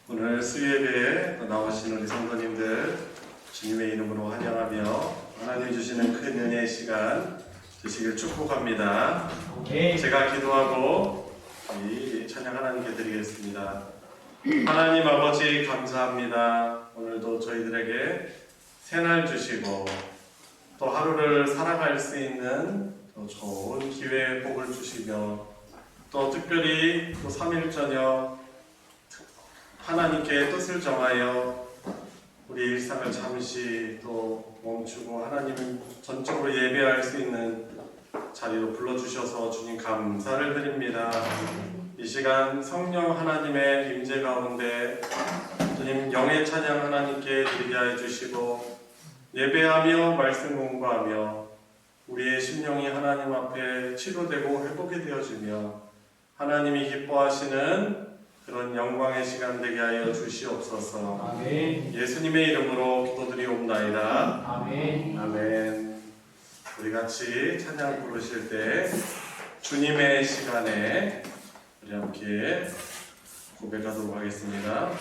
오늘 수예배에 나오신 우리 성도님들 주님의 이름으로 환영하며 하나님 주시는 큰 은혜의 시간 되시길 축복합니다. 제가 기도하고 이 찬양 하나님께 드리겠습니다. 하나님 아버지 감사합니다. 오늘도 저희들에게 새날 주시고 또 하루를 살아갈 수 있는 또 좋은 기회의 복을 주시며 또 특별히 또 3일 저녁 하나님께 뜻을 정하여 우리 일상을 잠시 또 멈추고 하나님을 전적으로 예배할 수 있는 자리로 불러주셔서 주님 감사를 드립니다. 이 시간 성령 하나님의 임재 가운데 주님 영의 찬양 하나님께 드리게 하여 주시고 예배하며 말씀 공부하며 우리의 심령이 하나님 앞에 치료되고 회복이 되어지며 하나님이 기뻐하시는 그런 영광의 시간 되게 하여 주시옵소서. 아멘. 예수님의 이름으로 기도드리옵나이다. 아멘. 아멘. 우리 같이 찬양 부르실 때 주님의 시간에 우리 함께 고백하도록 하겠습니다.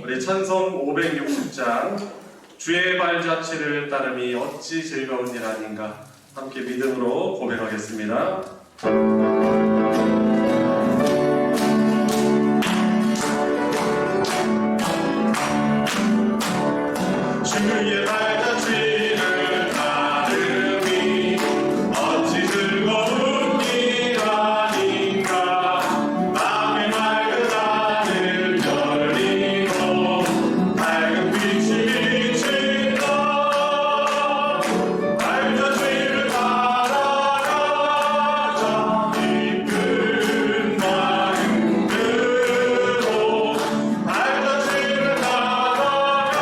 우리 찬송 560장 주의 발자취를 따름이 어찌 즐거운 일 아닌가 함께 믿음으로 고백하겠습니다. 주의 발자취를 따름이 어찌 즐거운 일 아닌가 밤의 맑은 하늘 열리고 밝은 빛이 비친다 발자취를 따라가자 이끈 마음으로 발자취를 따라가자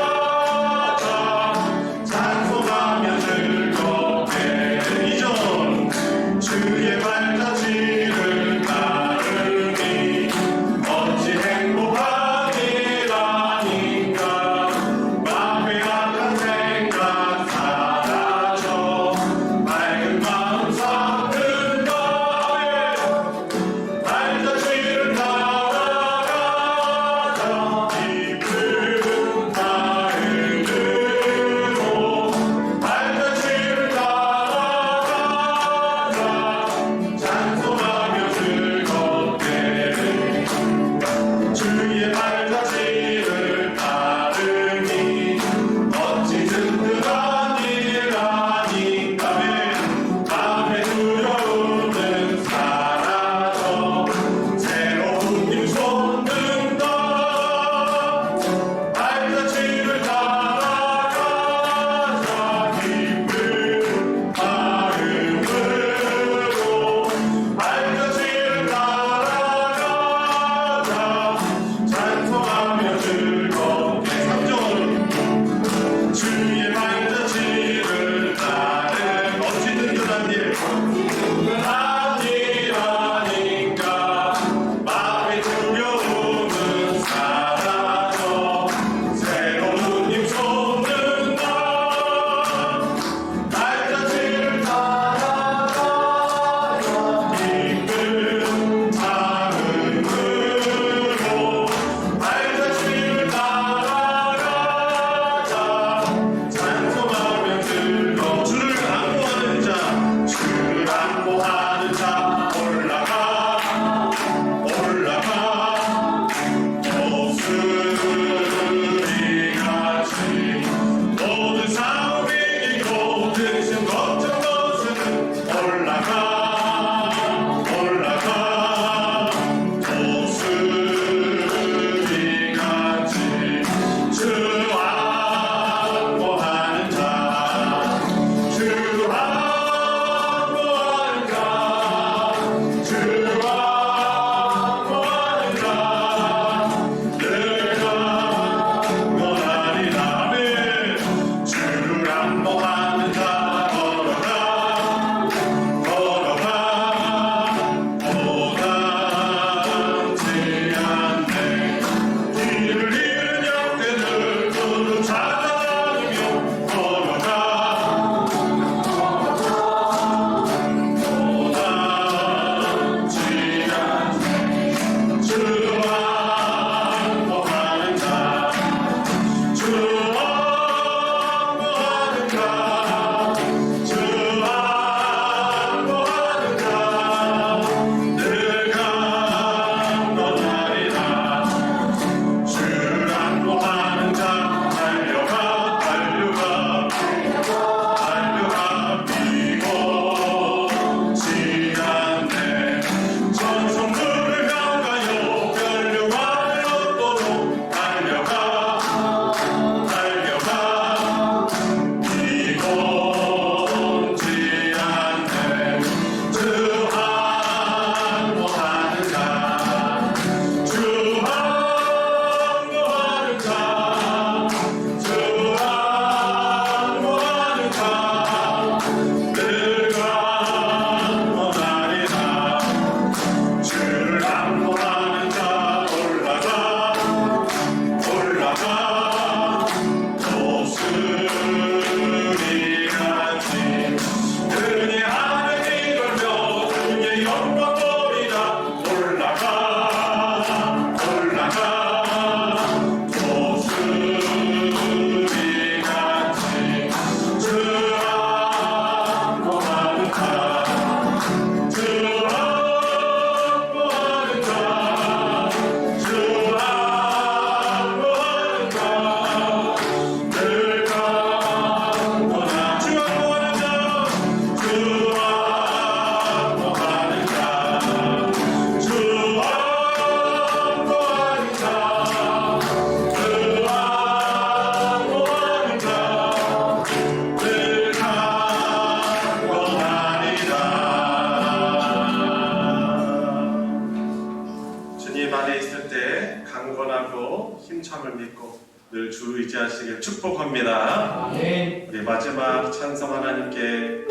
힘참을 믿고 늘 주 의지하시길 축복합니다. 우리 마지막 찬송 하나님께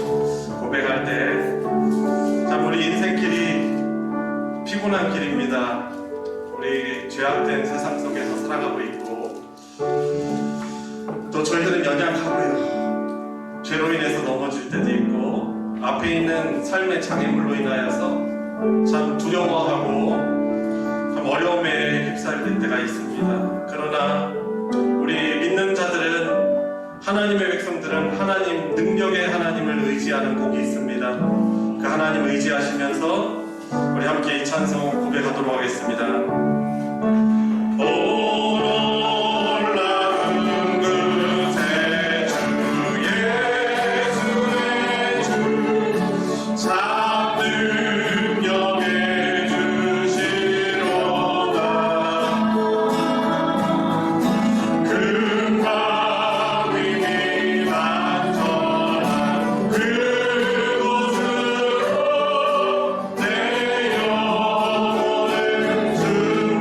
고백할 때 참 우리 인생길이 피곤한 길입니다. 우리 죄악된 세상 속에서 살아가고 있고 또 저희들은 연약하고요. 죄로 인해서 넘어질 때도 있고 앞에 있는 삶의 장애물로 인하여서 참 두려워하고 참 어려움에 휩싸일 때가 있습니다. 그러나 우리 믿는 자들은 하나님의 백성들은 하나님 능력의 하나님을 의지하는 복이 있습니다. 그 하나님 의지하시면서 우리 함께 이 찬송 고백하도록 하겠습니다. 주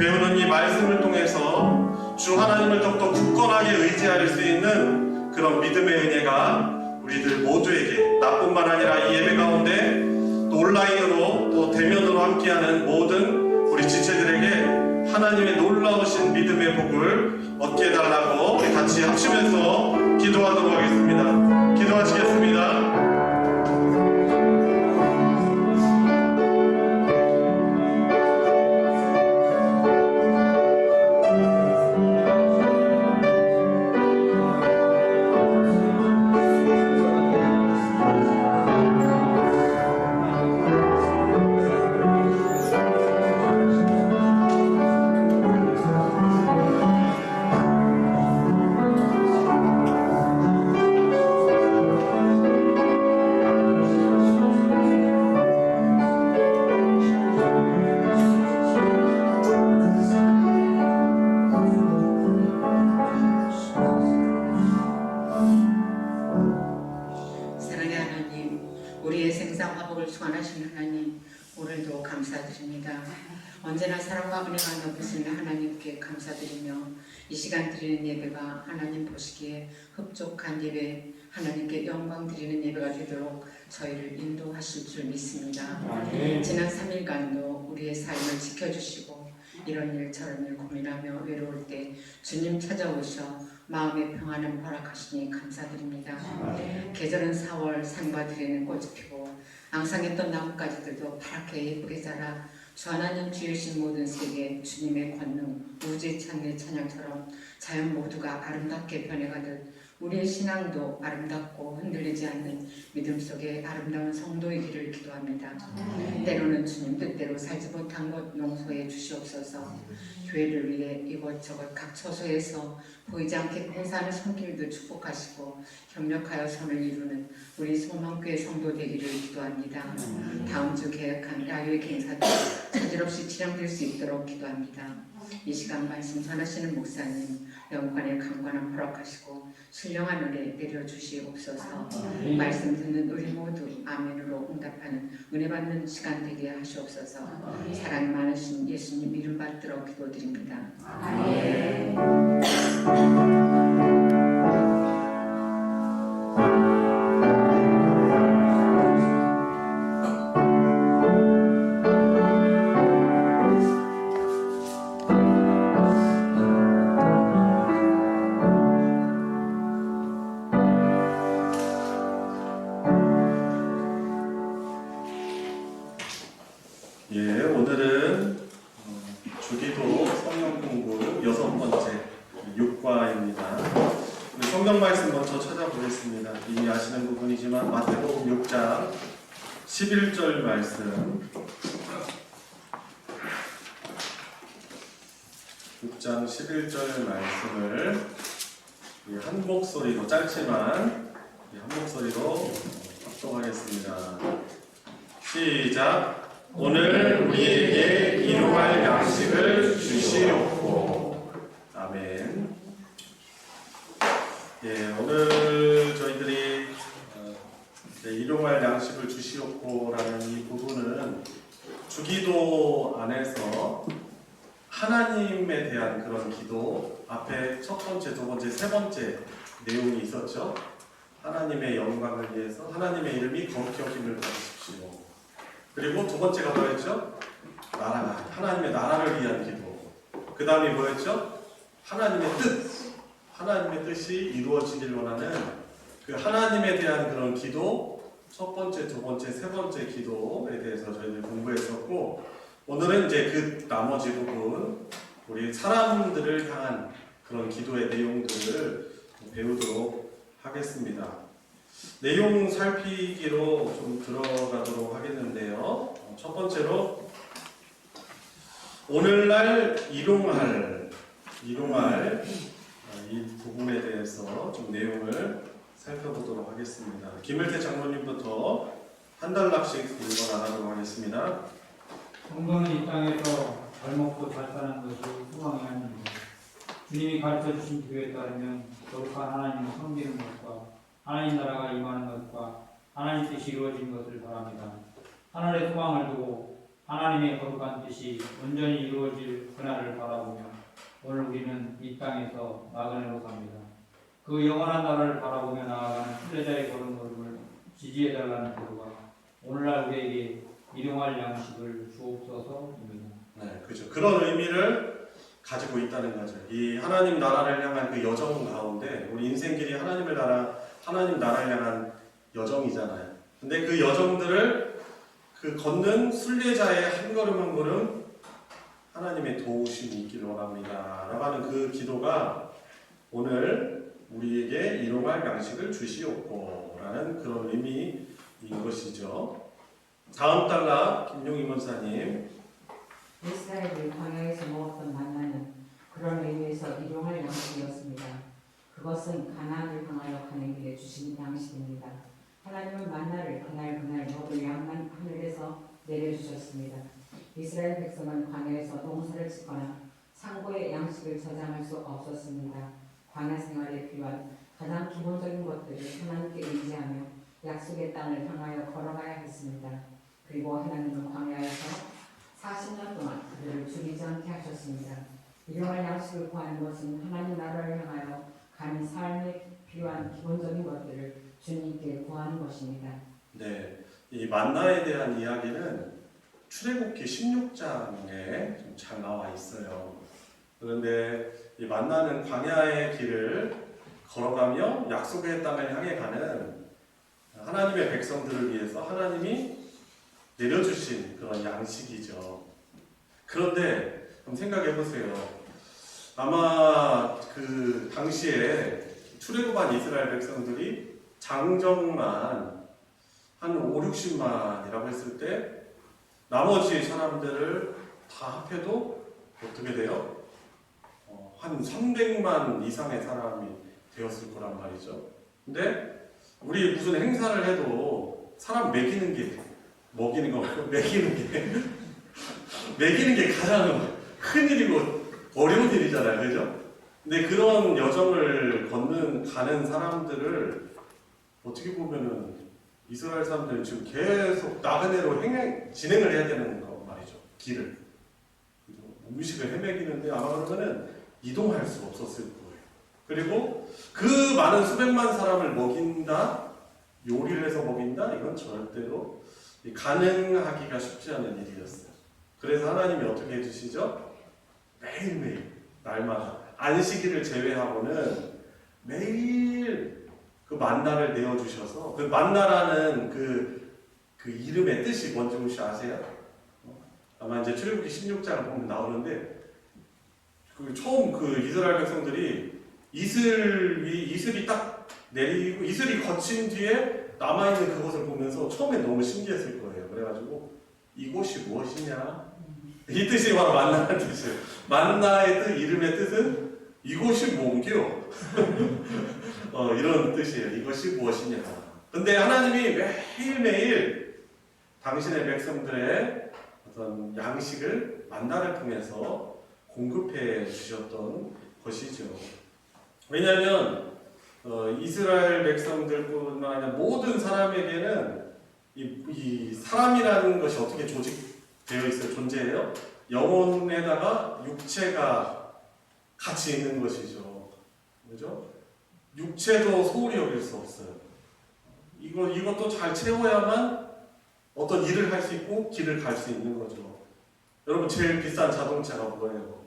배우는 이 말씀을 통해서 주 하나님을 더욱더 굳건하게 의지할 수 있는 그런 믿음의 은혜가 우리들 모두에게, 나뿐만 아니라 이 예배 가운데 또 온라인으로 또 대면으로 함께하는 모든 우리 지체들에게 하나님의 놀라우신 믿음의 복을 얻게 해달라고 우리 같이 합치면서 기도하도록 하겠습니다. 기도하시겠습니다. 언제나 사랑과 은혜가 넘치는 하나님께 감사드리며 이 시간 드리는 예배가 하나님 보시기에 흡족한 예배, 하나님께 영광 드리는 예배가 되도록 저희를 인도하실 줄 믿습니다. 지난 3일간도 우리의 삶을 지켜주시고 이런 일 저런 일 고민하며 외로울 때 주님 찾아오셔 마음의 평안을 허락하시니 감사드립니다. 계절은 4월 산과 들에는 꽃이 피고 앙상했던 나뭇가지들도 파랗게 예쁘게 자라 주 하나님 주이신 모든 세계 주님의 권능 우주의 찬미 찬양처럼 자연 모두가 아름답게 변해가듯 우리의 신앙도 아름답고 흔들리지 않는 믿음 속에 아름다운 성도이기를 기도합니다. 때로는 주님 뜻대로 살지 못한 것 용서해 주시옵소서. 교회를 위해 이것저것 각 처소에서 보이지 않게 봉사하는 손길도 축복하시고 협력하여 선을 이루는 우리 소망교회 성도 되기를 기도합니다. 다음 주 계획한 야유의 행사도 차질없이 진행될 수 있도록 기도합니다. 이 시간 말씀 전하시는 목사님 영관의 강관함 허락하시고 신령한 은혜 내려주시옵소서. 말씀 듣는 우리 모두 아멘으로 응답하는 은혜 받는 시간 되게 하시옵소서. 사랑 많으신 예수님 이름 받들어 기도드립니다. 아멘. 예, 오늘은 주기도 성경 공부 6번째 6과입니다. 성경 말씀 먼저 찾아보겠습니다. 이미 아시는 부분이지만 마태복음 6장 11절 말씀 6장 11절 말씀을 한 목소리로 짧지만 한 목소리로 합독하겠습니다. 시작! 오늘 우리에게 일용할 양식을 주시옵고. 아멘. 예, 오늘 저희들이 일용할 양식을 주시옵고라는 이 부분은 주기도 안에서 하나님에 대한 그런 기도 앞에 첫 번째, 두 번째, 세 번째 내용이 있었죠. 하나님의 영광을 위해서 하나님의 이름이 거룩히 여김을 받으십시오. 그리고 두 번째가 뭐였죠? 나라가 하나님의 나라를 위한 기도. 그 다음이 뭐였죠? 하나님의 뜻. 하나님의 뜻이 이루어지길 원하는 그 하나님에 대한 그런 기도. 첫 번째, 두 번째, 세 번째 기도에 대해서 저희들 공부했었고, 오늘은 이제 그 나머지 부분 우리 사람들을 향한 그런 기도의 내용들을 배우도록 하겠습니다. 내용 살피기로 좀 들어가도록 하겠는데요. 첫 번째로 오늘날 일용할 이 부분에 대해서 좀 내용을 살펴보도록 하겠습니다. 김일태 장로님부터 한 단락씩 읽어 나가도록 하겠습니다. 성도는 이 땅에서 잘 먹고 잘 사는 것이 소망이 아닙니다. 주님이 가르쳐 주신 기도에 따르면 거룩한 하나님을 섬기는 것과 하나님 나라가 임하는 것과 하나님 뜻이 이루어진 것을 바랍니다. 하늘의 소망을 두고 하나님의 거룩한 뜻이 온전히 이루어질 그날을 바라보며 오늘 우리는 이 땅에서 나그네로 삽니다. 그 영원한 날을 바라보며 나아가는 순례자의 걸음걸음을 지지해달라는 기도가 오늘날 우리에게 일용할 양식을 주옵소서입니다. 네, 그죠. 그런 의미를 가지고 있다는 거죠. 이 하나님 나라를 향한 그 여정 가운데 우리 인생길이 하나님 나라를 향한 여정이잖아요. 근데 그 여정들을 그 걷는 순례자의 한 걸음 한 걸음 하나님의 도우심이 있기를 원합니다. 라고 하는 그 기도가 오늘 우리에게 일용할 양식을 주시옵고 라는 그런 의미인 것이죠. 다음 단락 김용희 원사님. 이스라엘이 광야에서 먹었던 만나는 그런 의미에서 일용할 양식이었습니다. 그것은 가나안을 향하여 가는 길에 주신 양식입니다. 하나님은 만나를 그날 먹을 양만 하늘에서 내려주셨습니다. 이스라엘 백성은 광야에서 농사를 짓거나 상고의 양식을 저장할 수 없었습니다. 광야 생활에 필요한 가장 기본적인 것들을 하나님께 의지하며 약속의 땅을 향하여 걸어가야 했습니다. 그리고 하나님은 광야에서 40년 동안 그들을 죽이지 않게 하셨습니다. 일용할 양식을 구하는 것은 하나님 나라를 향하여 가는 삶에 필요한 기본적인 것들을 주님께 구하는 것입니다. 네, 이 만나에 대한 이야기는 출애굽기 16장에 좀 잘 나와 있어요. 그런데 이 만나는 광야의 길을 걸어가며 약속의 땅을 향해 가는 하나님의 백성들을 위해서 하나님이 내려주신 그런 양식이죠. 그런데 좀 생각해 보세요. 아마 그 당시에 출애굽한 이스라엘 백성들이 장정만 한 5, 60만이라고 했을 때 나머지 사람들을 다 합해도 어떻게 돼요? 한 300만 이상의 사람이 되었을 거란 말이죠. 근데 우리 무슨 행사를 해도 사람 먹이는 게 먹이는 게 가장 큰 일이고 어려운 일이잖아요, 그죠? 근데 그런 여정을 가는 사람들을 어떻게 보면은 이스라엘 사람들은 지금 계속 나그네로 진행을 해야 되는 거 말이죠, 길을. 음식을 헤매기는데 아마 그러면은 이동할 수 없었을 거예요. 그리고 그 많은 수백만 사람을 먹인다, 요리를 해서 먹인다, 이건 절대로 가능하기가 쉽지 않은 일이었어요. 그래서 하나님이 어떻게 해주시죠? 매일매일, 날마다, 안식일을 제외하고는 매일 그 만나를 내어주셔서, 그 만나라는 그 이름의 뜻이 뭔지 혹시 아세요? 아마 이제 출애굽기 16장을 보면 나오는데, 처음 그 이스라엘 백성들이 이슬이 딱 내리고 이슬이 거친 뒤에 남아있는 그것을 보면서 처음에 너무 신기했을 거예요. 그래가지고 이곳이 무엇이냐? 이 뜻이 바로 만나는 뜻이에요. 만나의 뜻, 이름의 뜻은 이곳이 뭔겨? 이런 뜻이에요. 이것이 무엇이냐? 근데 하나님이 매일매일 당신의 백성들의 어떤 양식을 만나를 통해서 공급해 주셨던 것이죠. 왜냐하면 이스라엘 백성들뿐만 아니라 모든 사람에게는 이 사람이라는 것이 어떻게 조직되어 있어요? 존재해요? 영혼에다가 육체가 같이 있는 것이죠. 그죠? 육체도 소홀히 여길 수 없어요. 이것도 잘 채워야만 어떤 일을 할 수 있고 길을 갈 수 있는 거죠. 여러분 제일 비싼 자동차가 뭐예요?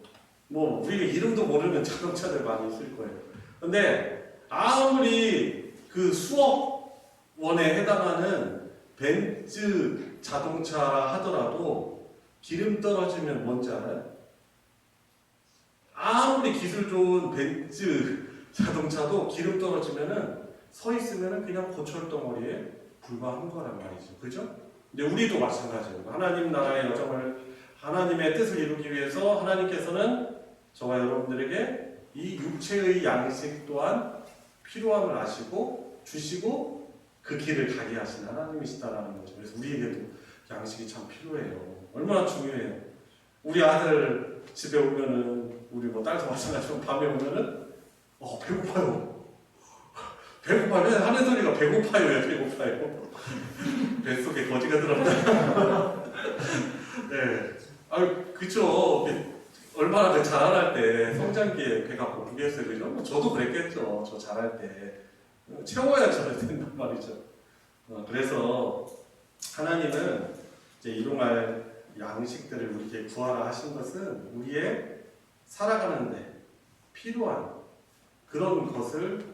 우리가 이름도 모르는 자동차들 많이 있을 거예요. 근데 아무리 그 수억 원에 해당하는 벤츠 자동차라 하더라도 기름 떨어지면 뭔지 알아요? 아무리 기술 좋은 벤츠 자동차도 기름 떨어지면은 서 있으면은 그냥 고철덩어리에 불과한 거란 말이죠. 그죠? 근데 우리도 마찬가지예요. 하나님 나라의 여정을 하나님의 뜻을 이루기 위해서 하나님께서는 저와 여러분들에게 이 육체의 양식 또한 필요함을 아시고 주시고 그 길을 가게 하신 하나님이시다라는 거죠. 그래서 우리에게도 양식이 참 필요해요. 얼마나 중요해요. 우리 아들 집에 오면은 우리 딸도 마찬가지로 밤에 오면은 배고파요. 배고파요. 하는 소리가 배고파요. 뱃속에 거지가 들었다. 그쵸. 얼마나 그 자라날 때 성장기에 배가 고프겠어요. 그죠? 저도 그랬겠죠. 저 자랄 때. 채워야 자라야 된단 말이죠. 그래서 하나님은 이제 일용할 양식들을 우리에게 구하라 하신 것은 우리의 살아가는데 필요한 그런 것을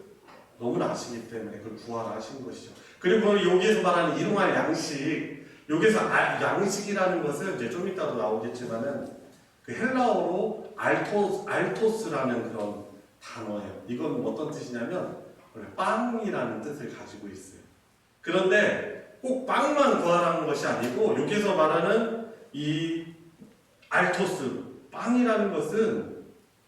너무나 아시기 때문에 그걸 구하라 하신 것이죠. 그리고 여기에서 말하는 일용할 양식, 여기서 양식이라는 것은 이제 좀 이따도 나오겠지만은 그 헬라어로 알토스라는 그런 단어예요. 이건 어떤 뜻이냐면 원래 빵이라는 뜻을 가지고 있어요. 그런데 꼭 빵만 구하라는 것이 아니고 여기서 말하는 이 알토스, 빵이라는 것은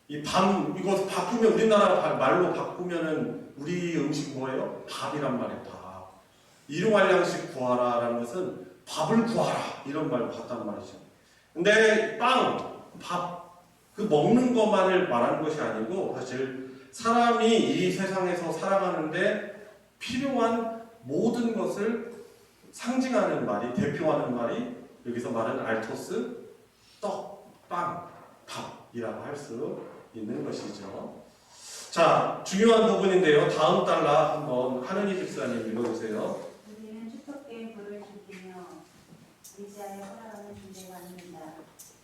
이거 바꾸면 우리나라 말로 바꾸면은 우리 음식 뭐예요? 밥이란 말이에요. 밥. 일용할 양식 구하라라는 것은 밥을 구하라 이런 말로 같단 말이죠. 근데 빵, 밥, 그 먹는 것만을 말하는 것이 아니고 사실 사람이 이 세상에서 살아가는데 필요한 모든 것을 상징하는 말이, 대표하는 말이 여기서 말하는 알토스, 떡, 빵, 밥이라고 할 수 있는 것이죠. 자, 중요한 부분인데요. 다음 달라 한번 하느니 집사님 읽어주세요. 우리는 축복된 불을 즐기며 의지하여 살아가는 존재가 아닙니다.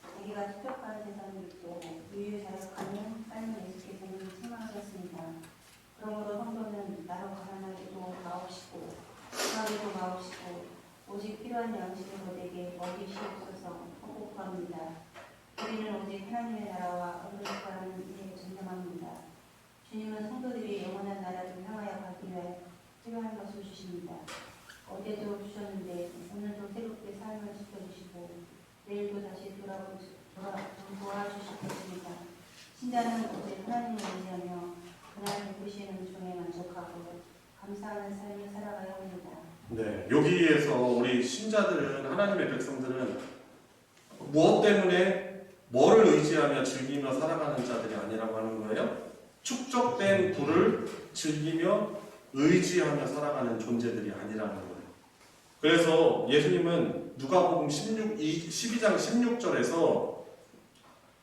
자기가 축복하는 세상을 믿고 유유자적하는 삶을 예수께서는 책망하셨습니다. 그러므로 성도는 나로 가난하게도 마옵시고 강하게도 마옵시고 오직 필요한 양식을 거되게 먹이시옵소서 하고 구합니다. 우리는 오직 하나님의 나라와 의를 구하는 일에 전념합니다. 주님은 성도들이 영원한 나라를 향하여 가기 위해 필요한 것을 주십니다. 어제도 주셨는데 오늘도 새롭게 삶을 지켜주시고 내일도 다시 도와주실 것입니다. 신자는 오직 하나님을 의지하며 그날 베푸시는 종에 만족하고 감사하는 삶을 살아가야 합니다. 네, 여기에서 우리 신자들은, 하나님의 백성들은 무엇 때문에 뭐를 의지하며 즐기며 살아가는 자들이 아니라고 하는 거예요? 축적된 부를 즐기며 의지하며 살아가는 존재들이 아니라는 거예요. 그래서 예수님은 누가복음 12장 16절에서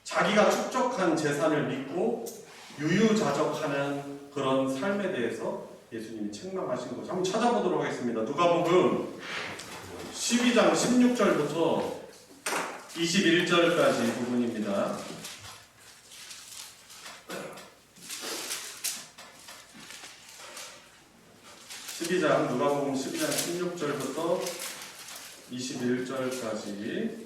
자기가 축적한 재산을 믿고 유유자적하는 그런 삶에 대해서 예수님이 책망하신 거죠. 한번 찾아보도록 하겠습니다. 누가복음 12장 16절부터 21절까지 부분입니다. 12장, 누가복음 12장 16절부터 21절까지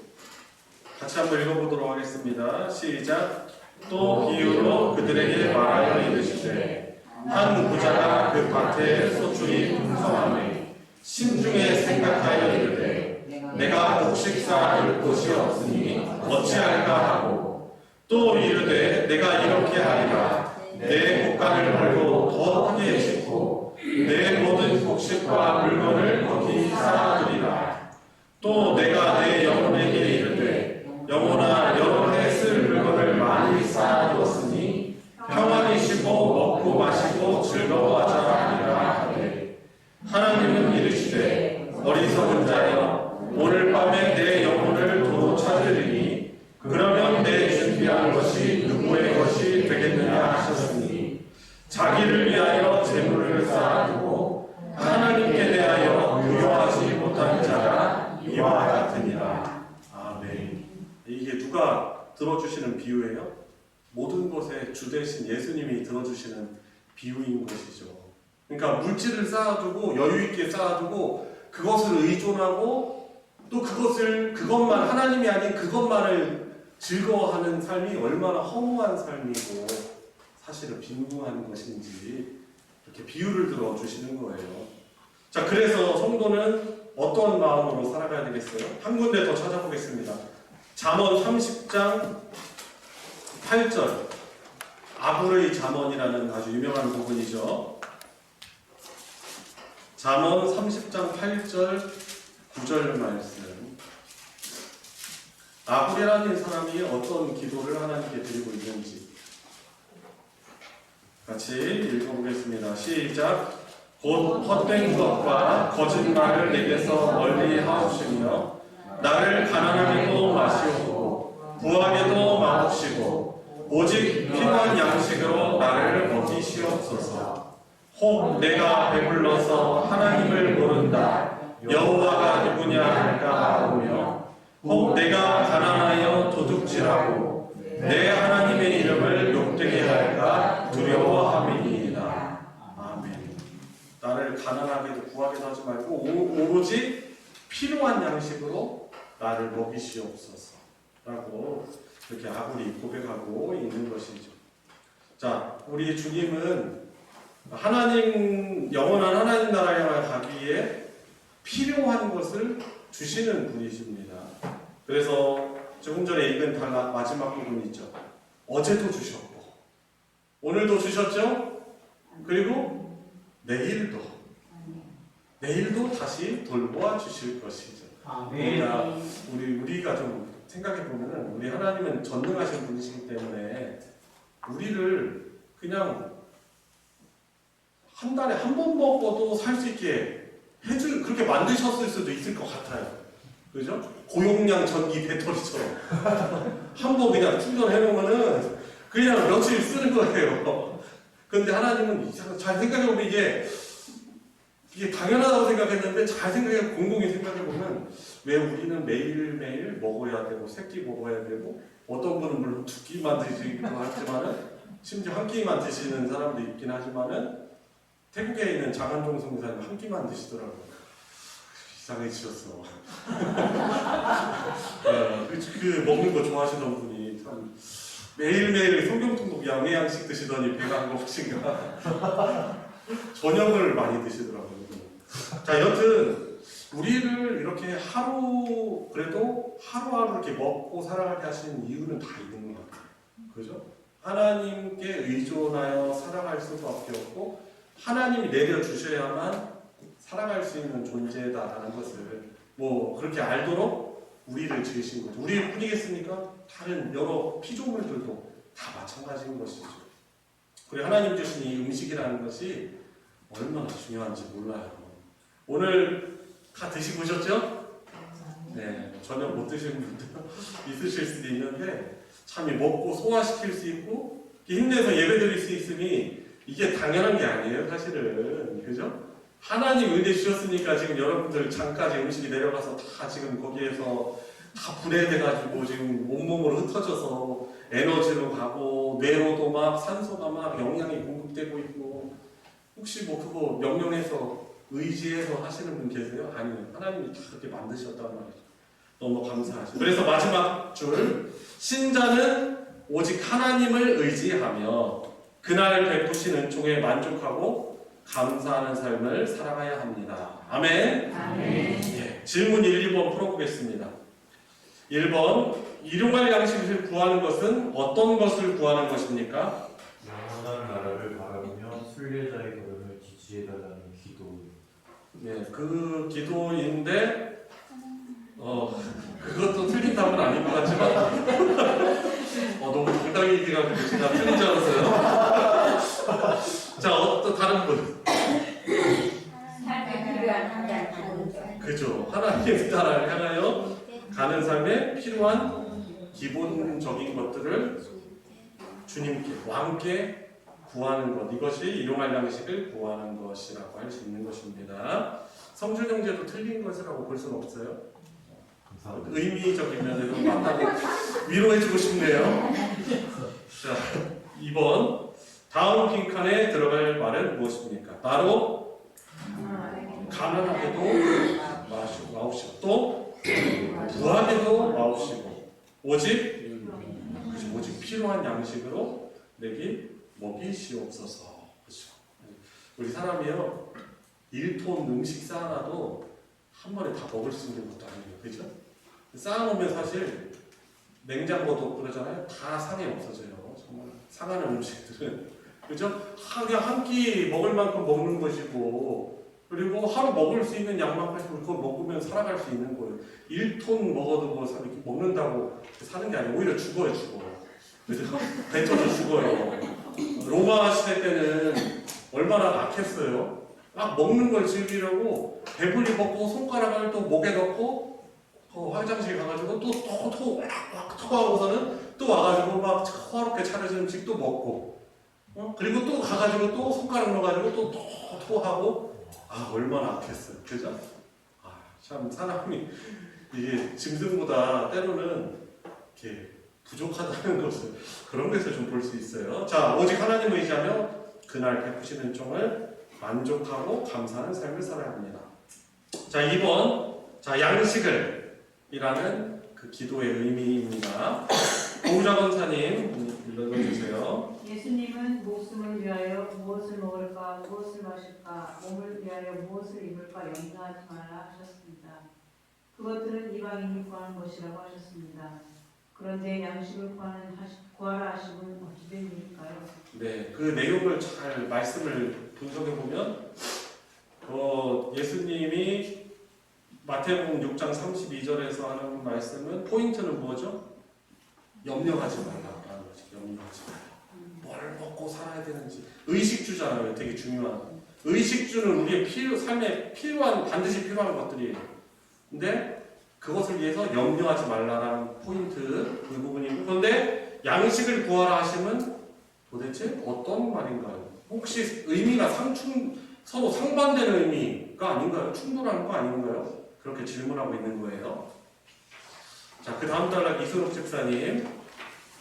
같이 한번 읽어보도록 하겠습니다. 시작. 또 비유로 그들에게 말하여 이르시되 한 부자가 그 밭에 소출이 풍성하매 심중에 생각하여 이르되 내가 곡식사 둘 곳이 없으니 어찌할까 하고 또 이르되 내가 이렇게 하리라 내 곡간을 벌고 더 크게 짓고 내 모든 곡식과 물건을 거기 쌓아두리라. 또 내가 내 영혼에게 이르되 영혼아 여러 해 쓸 물건을 많이 쌓아두었으니 평안히 쉬고 먹고 마시고 즐거워하자 하리라 하되 하나님은 이르시되 어리석은 자여 오늘 밤에 내 영혼을 도로 찾으리니 그러면 내 준비한 것이 누구의 것이 되겠느냐 하셨으니 자기를 위하여 재물을 쌓아두고 하나님께 대하여 유효하지 못한 자가 이와 같으니라. 아멘. 이게 누가 들어주시는 비유예요? 모든 것의 주 대신 예수님이 들어주시는 비유인 것이죠. 그러니까 물질을 쌓아두고 여유 있게 쌓아두고 그것을 의존하고 또 그것만 하나님이 아닌 그것만을 즐거워하는 삶이 얼마나 허무한 삶이고 사실은 빈궁한 것인지 이렇게 비유를 들어주시는 거예요. 자, 그래서 성도는 어떤 마음으로 살아가야 되겠어요? 한 군데 더 찾아보겠습니다. 잠언 30장 8절 아굴의 잠언이라는 아주 유명한 부분이죠. 잠언 30장 8절 9절 말씀. 아굴이라는 사람이 어떤 기도를 하나님께 드리고 있는지 같이 읽어보겠습니다. 시작. 곧 헛된 것과 거짓말을 내게서 멀리 하옵시며 나를 가난하게도 마시옵고 부하게도 마옵시고 오직 필요한 양식으로 나를 먹이시옵소서. 혹 내가 배불러서 하나님을 모른다 여호와가 누구냐 할까 하오며 혹 내가 가난하여 도둑질하고 내 하나님의 이름을 욕되게 할까 두려워함이니이다. 아멘. 나를 가난하게도 구하게도 하지 말고 오로지 필요한 양식으로 나를 먹이시옵소서 라고 이렇게 아굴이 고백하고 있는 것이죠. 자, 우리 주님은 영원한 하나님 나라에 가기 위해 필요한 것을 주시는 분이십니다. 그래서 조금 전에 읽은 마지막 부분 있죠. 어제도 주셨고 오늘도 주셨죠. 그리고 내일도 다시 돌보아 주실 것이죠. 아멘. 우리가 좀 생각해 보면은 우리 하나님은 전능하신 분이시기 때문에 우리를 그냥 한 달에 한 번 먹어도 살 수 있게 그렇게 만드셨을 수도 있을 것 같아요. 그죠? 고용량 전기 배터리처럼 한 번 그냥 충전해 놓으면은 그냥 며칠 쓰는 거예요. 그런데 하나님은 잘 생각해 보면 이게 당연하다고 생각했는데 잘 생각해 곰곰이 생각해 보면 왜 우리는 매일매일 먹어야 되고 새끼 먹어야 되고 어떤 분은 물론 두 끼만 드시기도 하지만은 심지어 한 끼만 드시는 사람도 있긴 하지만은 태국에 있는 장한종 성사님 한 끼만 드시더라고요. 이상해지셨어. 그 먹는 거 좋아하시던 분이 참 매일매일 성경통독 양해양식 드시더니 배가 안 고프신가. 저녁을 많이 드시더라고요. 자, 여튼 우리를 이렇게 그래도 하루하루 이렇게 먹고 살아가게 하시는 이유는 다 있는 것 같아요. 그죠? 하나님께 의존하여 살아갈 수밖에 없고 하나님이 내려주셔야만 살아갈 수 있는 존재다라는 것을 그렇게 알도록 우리를 지으신 거죠. 우리일 뿐이겠습니까? 다른 여러 피조물들도 다 마찬가지인 것이죠. 그리고 하나님 주신 이 음식이라는 것이 얼마나 중요한지 몰라요. 오늘 다 드시고 오셨죠? 네, 저녁 못 드시는 분도 있으실 수도 있는데 참 먹고 소화시킬 수 있고 힘내서 예배드릴 수 있으니 이게 당연한 게 아니에요, 사실은. 그죠? 하나님 은혜 주셨으니까 지금 여러분들 장까지 음식이 내려가서 다 지금 거기에서 다 분해돼가지고 지금 온몸으로 흩어져서 에너지로 가고 뇌로도 막 산소가 막 영양이 공급되고 있고 혹시 그거 명령해서 의지해서 하시는 분 계세요? 아니요. 하나님이 다 그렇게 만드셨단 말이죠. 너무 감사하죠. 그래서 마지막 줄 신자는 오직 하나님을 의지하며 그날 베푸신 은총에 만족하고 감사하는 삶을 살아가야 합니다. 아멘. 예, 질문 1, 2번 풀어보겠습니다. 1번 일용할 양식을 구하는 것은 어떤 것을 구하는 것입니까? 영원한 나라를 바라보며 순례자의 걸음을 지지해달라는 기도. 네, 그 기도인데 그것도 틀린 답은 아닌 것 같지만 너무 당당히 얘기해가지고 제가 틀린 줄 알았어요. 자, 또 다른 분. 삶에 필요한 하나님. 그죠. 하나님의 나라를 향하여 가는 삶에 필요한 기본적인 것들을 주님께, 왕께 구하는 것. 이것이 일용할 양식을 구하는 것이라고 할 수 있는 것입니다. 성준 형제도 틀린 것이라고 볼 수는 없어요. 감사합니다. 의미적인 면에서 맞다고 위로해주고 싶네요. 자, 2번. 다음 빈칸에 들어갈 말은 무엇입니까? 바로 가난하게도 마옵시고 또 부하게도 마옵시고 오직 필요한 양식으로 내게 먹이시옵소서. 그렇죠? 우리 사람이요 1톤 음식 쌓아놔도 한 번에 다 먹을 수 있는 것도 아니에요. 그죠? 쌓아놓으면 사실 냉장고도 그러잖아요. 다 상해 없어져요. 정말 상하는 음식들은. 그죠? 그냥 한 끼 먹을 만큼 먹는 것이고 그리고 하루 먹을 수 있는 양만큼 그걸 먹으면 살아갈 수 있는 거예요. 1톤 먹어도 이렇게 먹는다고 사는 게 아니고 오히려 죽어요. 그죠? 뱉어서 죽어요. 로마 시대 때는 얼마나 악했어요. 막 먹는 걸 즐기려고 배불리 먹고 손가락을 또 목에 넣고 화장실 가가지고 또 토하고서는 또 와가지고 막 화롭게 차려진 음식 또 먹고, 그리고 또 가가지고 또 손가락 넣어가지고 또 토하고, 얼마나 아팠어요. 그죠? 참 사람이 이게 짐승보다 때로는 이렇게 부족하다는 것을, 그런 것을 좀 볼 수 있어요. 자, 오직 하나님을 의지하며 그날 베푸신 은총을 만족하고 감사하는 삶을 살아야 합니다. 자, 2번, 양식을 이라는 그 기도의 의미입니다. 공자 권사님 읽어주세요. 예수님은 목숨을 위하여 무엇을 먹을까, 무엇을 마실까, 몸을 위하여 무엇을 입을까 염려하지 말라 하셨습니다. 그것들은 이방인이 구하는 것이라고 하셨습니다. 그런데 양식을 구하라 하심은 어찌 된 일일까요? 네, 그 내용을 잘 말씀을 분석해 보면 예수님이 마태복음 6장 32절에서 하는 말씀은 포인트는 뭐죠? 염려하지 말라라는 거죠. 염려하지 말라. 뭘 먹고 살아야 되는지 의식주잖아요. 되게 중요한 의식주는 우리의 삶에 반드시 필요한 것들이에요. 근데 그것을 위해서 염려하지 말라라는 포인트 그 부분이고, 그런데 양식을 구하라 하심은 도대체 어떤 말인가요? 혹시 의미가 서로 상반되는 의미가 아닌가요? 충돌하는 거 아닌가요? 그렇게 질문하고 있는 거예요. 자, 그 다음 단락 이순옥 집사님.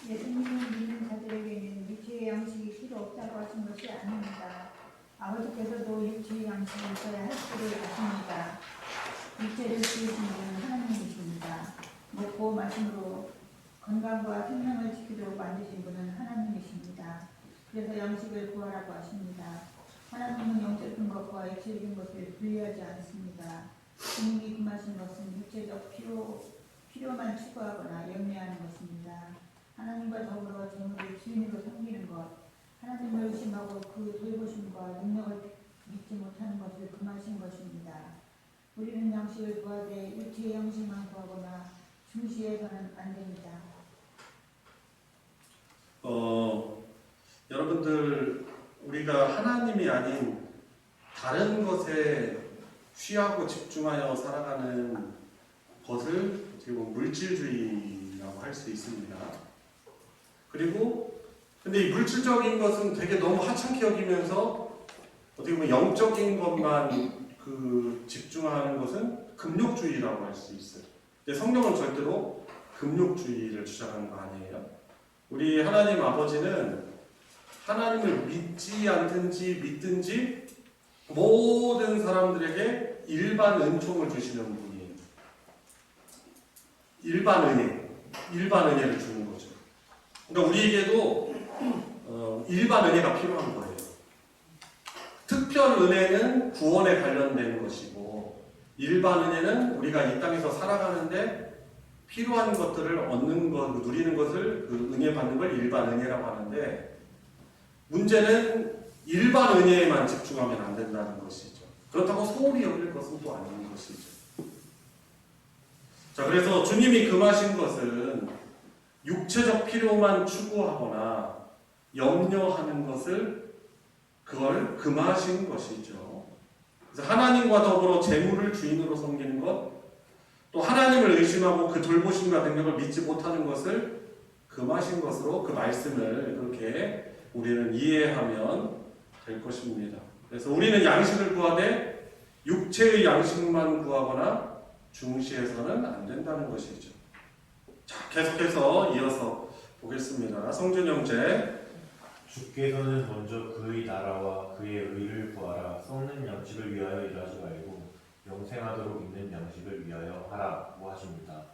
예수님은 믿는 자들에게는 육체의 양식이 필요 없다고 하신 것이 아닙니다. 아버지께서도 육체의 양식이 있어야 할 줄을 아십니다. 육체를 지으신 분은 하나님이십니다. 먹고 마심으로 건강과 생명을 지키도록 만드신 분은 하나님이십니다. 그래서 양식을 구하라고 하십니다. 하나님은 영적인 것과 육체적인 것을 분리하지 않습니다. 주님이 금하신 것은 육체적 필요만 추구하거나 염려하는 것입니다. 하나님과 더불어 재물을 주인으로 섬기는 것, 하나님을 의심하고 그 돌보심과 능력을 믿지 못하는 것을 금하신 것입니다. 우리는 양식을 구하되 육체의 양식만 구하거나 중시해서는 안 됩니다. 여러분들, 우리가 하나님이 아닌 다른 것에 취하고 집중하여 살아가는 것을 어떻게 보면 물질주의라고 할 수 있습니다. 그리고 근데 이 물질적인 것은 되게 너무 하찮게 여기면서 어떻게 보면 영적인 것만 집중하는 것은 금욕주의라고 할 수 있어요. 근데 성경은 절대로 금욕주의를 주장하는 거 아니에요. 우리 하나님 아버지는 하나님을 믿지 않든지 믿든지 모든 사람들에게 일반 은총을 주시는 분이에요. 일반 은혜를 주는 거죠. 그러니까 우리에게도 일반 은혜가 필요한 거예요. 특별 은혜는 구원에 관련된 것이고, 일반 은혜는 우리가 이 땅에서 살아가는데 필요한 것들을 얻는 것, 누리는 것을 그 은혜 받는 걸 일반 은혜라고 하는데, 문제는 일반 은혜에만 집중하면 안 된다는 것이죠. 그렇다고 소홀히 여길 것은 또 아닌 것이죠. 자, 그래서 주님이 금하신 것은 육체적 필요만 추구하거나 염려하는 그걸 금하신 것이죠. 그래서 하나님과 더불어 재물을 주인으로 섬기는 것, 또 하나님을 의심하고 그 돌보심과 능력을 믿지 못하는 것을 금하신 것으로 그 말씀을 그렇게 우리는 이해하면 될 것입니다. 그래서 우리는 양식을 구하되 육체의 양식만 구하거나 중시해서는 안 된다는 것이죠. 자, 계속해서 이어서 보겠습니다. 성준 형제. 주께서는 먼저 그의 나라와 그의 의를 구하라. 썩는 양식을 위하여 일하지 말고 영생하도록 있는 양식을 위하여 하라고 하십니다.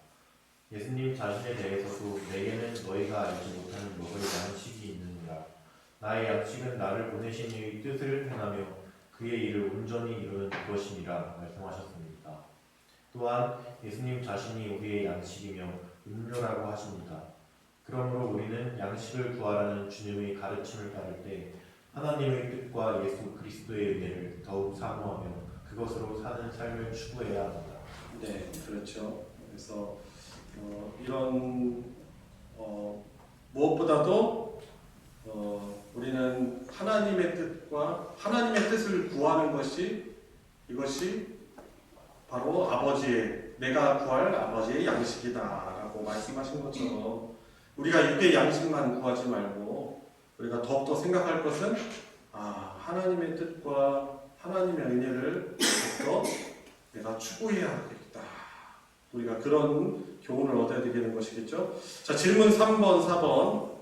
예수님 자신에 대해서도 내게는 너희가 알지 못하는 먹을 양식이 있느니라. 나의 양식은 나를 보내신 이의 뜻을 행하며 그의 일을 온전히 이루는 것이니라 말씀하셨습니다. 또한 예수님 자신이 우리의 양식이며 음료라고 하십니다. 그러므로 우리는 양식을 구하라는 주님의 가르침을 따를 때 하나님의 뜻과 예수 그리스도의 은혜를 더욱 사모하며 그것으로 사는 삶을 추구해야 합니다. 네, 그렇죠. 그래서 이런 무엇보다도 우리는 하나님의 뜻을 구하는 이것이 바로 아버지의 내가 구할 아버지의 양식이다라고 말씀하신 것처럼 우리가 육의 양식만 구하지 말고 우리가 더욱더 생각할 것은 하나님의 뜻과 하나님의 은혜를 더욱더 내가 추구해야겠다. 우리가 그런 교훈을 얻어야 되는 것이겠죠. 자, 질문 3번, 4번.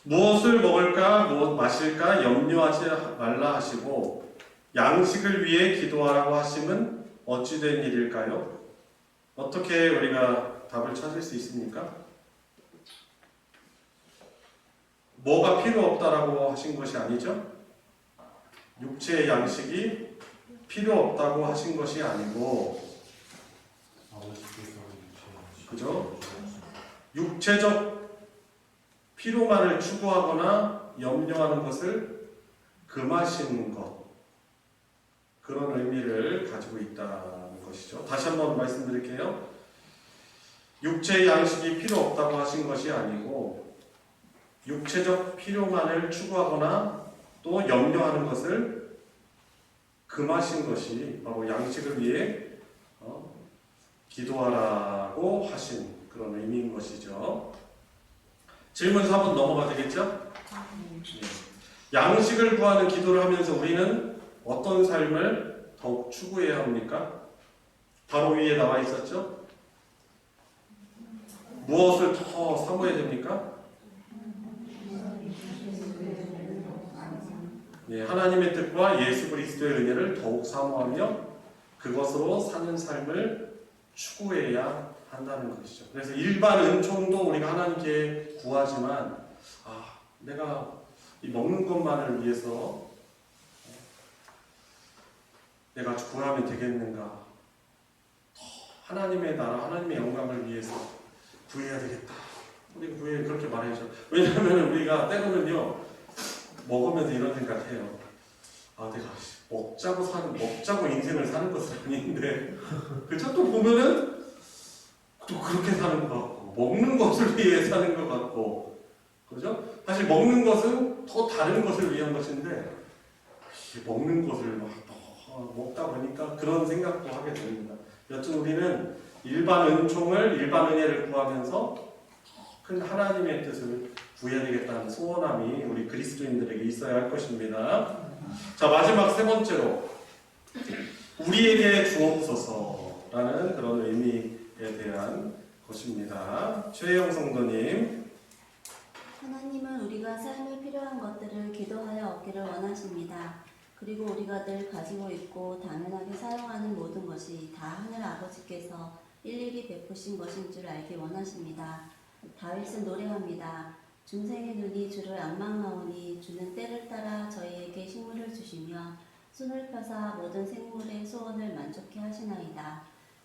무엇을 먹을까, 무엇 마실까 염려하지 말라 하시고 양식을 위해 기도하라고 하심은 어찌된 일일까요? 어떻게 우리가 답을 찾을 수 있습니까? 뭐가 필요 없다라고 하신 것이 아니죠? 육체의 양식이 필요 없다고 하신 것이 아니고, 그죠? 육체적 피로만을 추구하거나 염려하는 것을 금하시는 것, 그런 의미를 가지고 있다는 것이죠. 다시 한번 말씀드릴게요. 육체의 양식이 필요 없다고 하신 것이 아니고 육체적 필요만을 추구하거나 또 염려하는 것을 금하신 것이 바로 양식을 위해 기도하라고 하신 그런 의미인 것이죠. 질문 4번 넘어가 되겠죠? 양식을 구하는 기도를 하면서 우리는 어떤 삶을 더욱 추구해야 합니까? 바로 위에 나와 있었죠? 무엇을 더 사모해야 됩니까? 하나님의 뜻과 예수 그리스도의 은혜를 더욱 사모하며 그것으로 사는 삶을 추구해야 한다는 것이죠. 그래서 일반 은총도 우리가 하나님께 구하지만 내가 이 먹는 것만을 위해서 내가 구하면 되겠는가? 하나님의 나라, 하나님의 영광을 위해서 구해야 되겠다. 우리 구해 그렇게 말해야죠. 왜냐하면 우리가 때로는요 먹으면서 이런 생각해요. 내가 먹자고 인생을 사는 것은 아닌데, 그죠? 또 보면은 또 그렇게 사는 것 같고, 먹는 것을 위해 사는 것 같고, 그죠? 사실 먹는 것은 더 다른 것을 위한 것인데, 먹는 것을 먹다 보니까 그런 생각도 하게 됩니다. 여튼 우리는 일반 은총을, 일반 은혜를 구하면서 큰 하나님의 뜻을 구해야 되겠다는 소원함이 우리 그리스도인들에게 있어야 할 것입니다. 자, 마지막 세 번째로 우리에게 주옵소서라는 그런 의미에 대한 것입니다. 최혜영 성도님. 하나님은 우리가 삶에 필요한 것들을 기도하여 얻기를 원하십니다. 그리고 우리가 늘 가지고 있고 당연하게 사용하는 모든 것이 다 하늘 아버지께서 일일이 베푸신 것인 줄 알기 원하십니다. 다윗은 노래합니다. 중생의 눈이 주를 앙망하오니 주는 때를 따라 저희에게 식물을 주시며 손을 펴사 모든 생물의 소원을 만족케 하시나이다.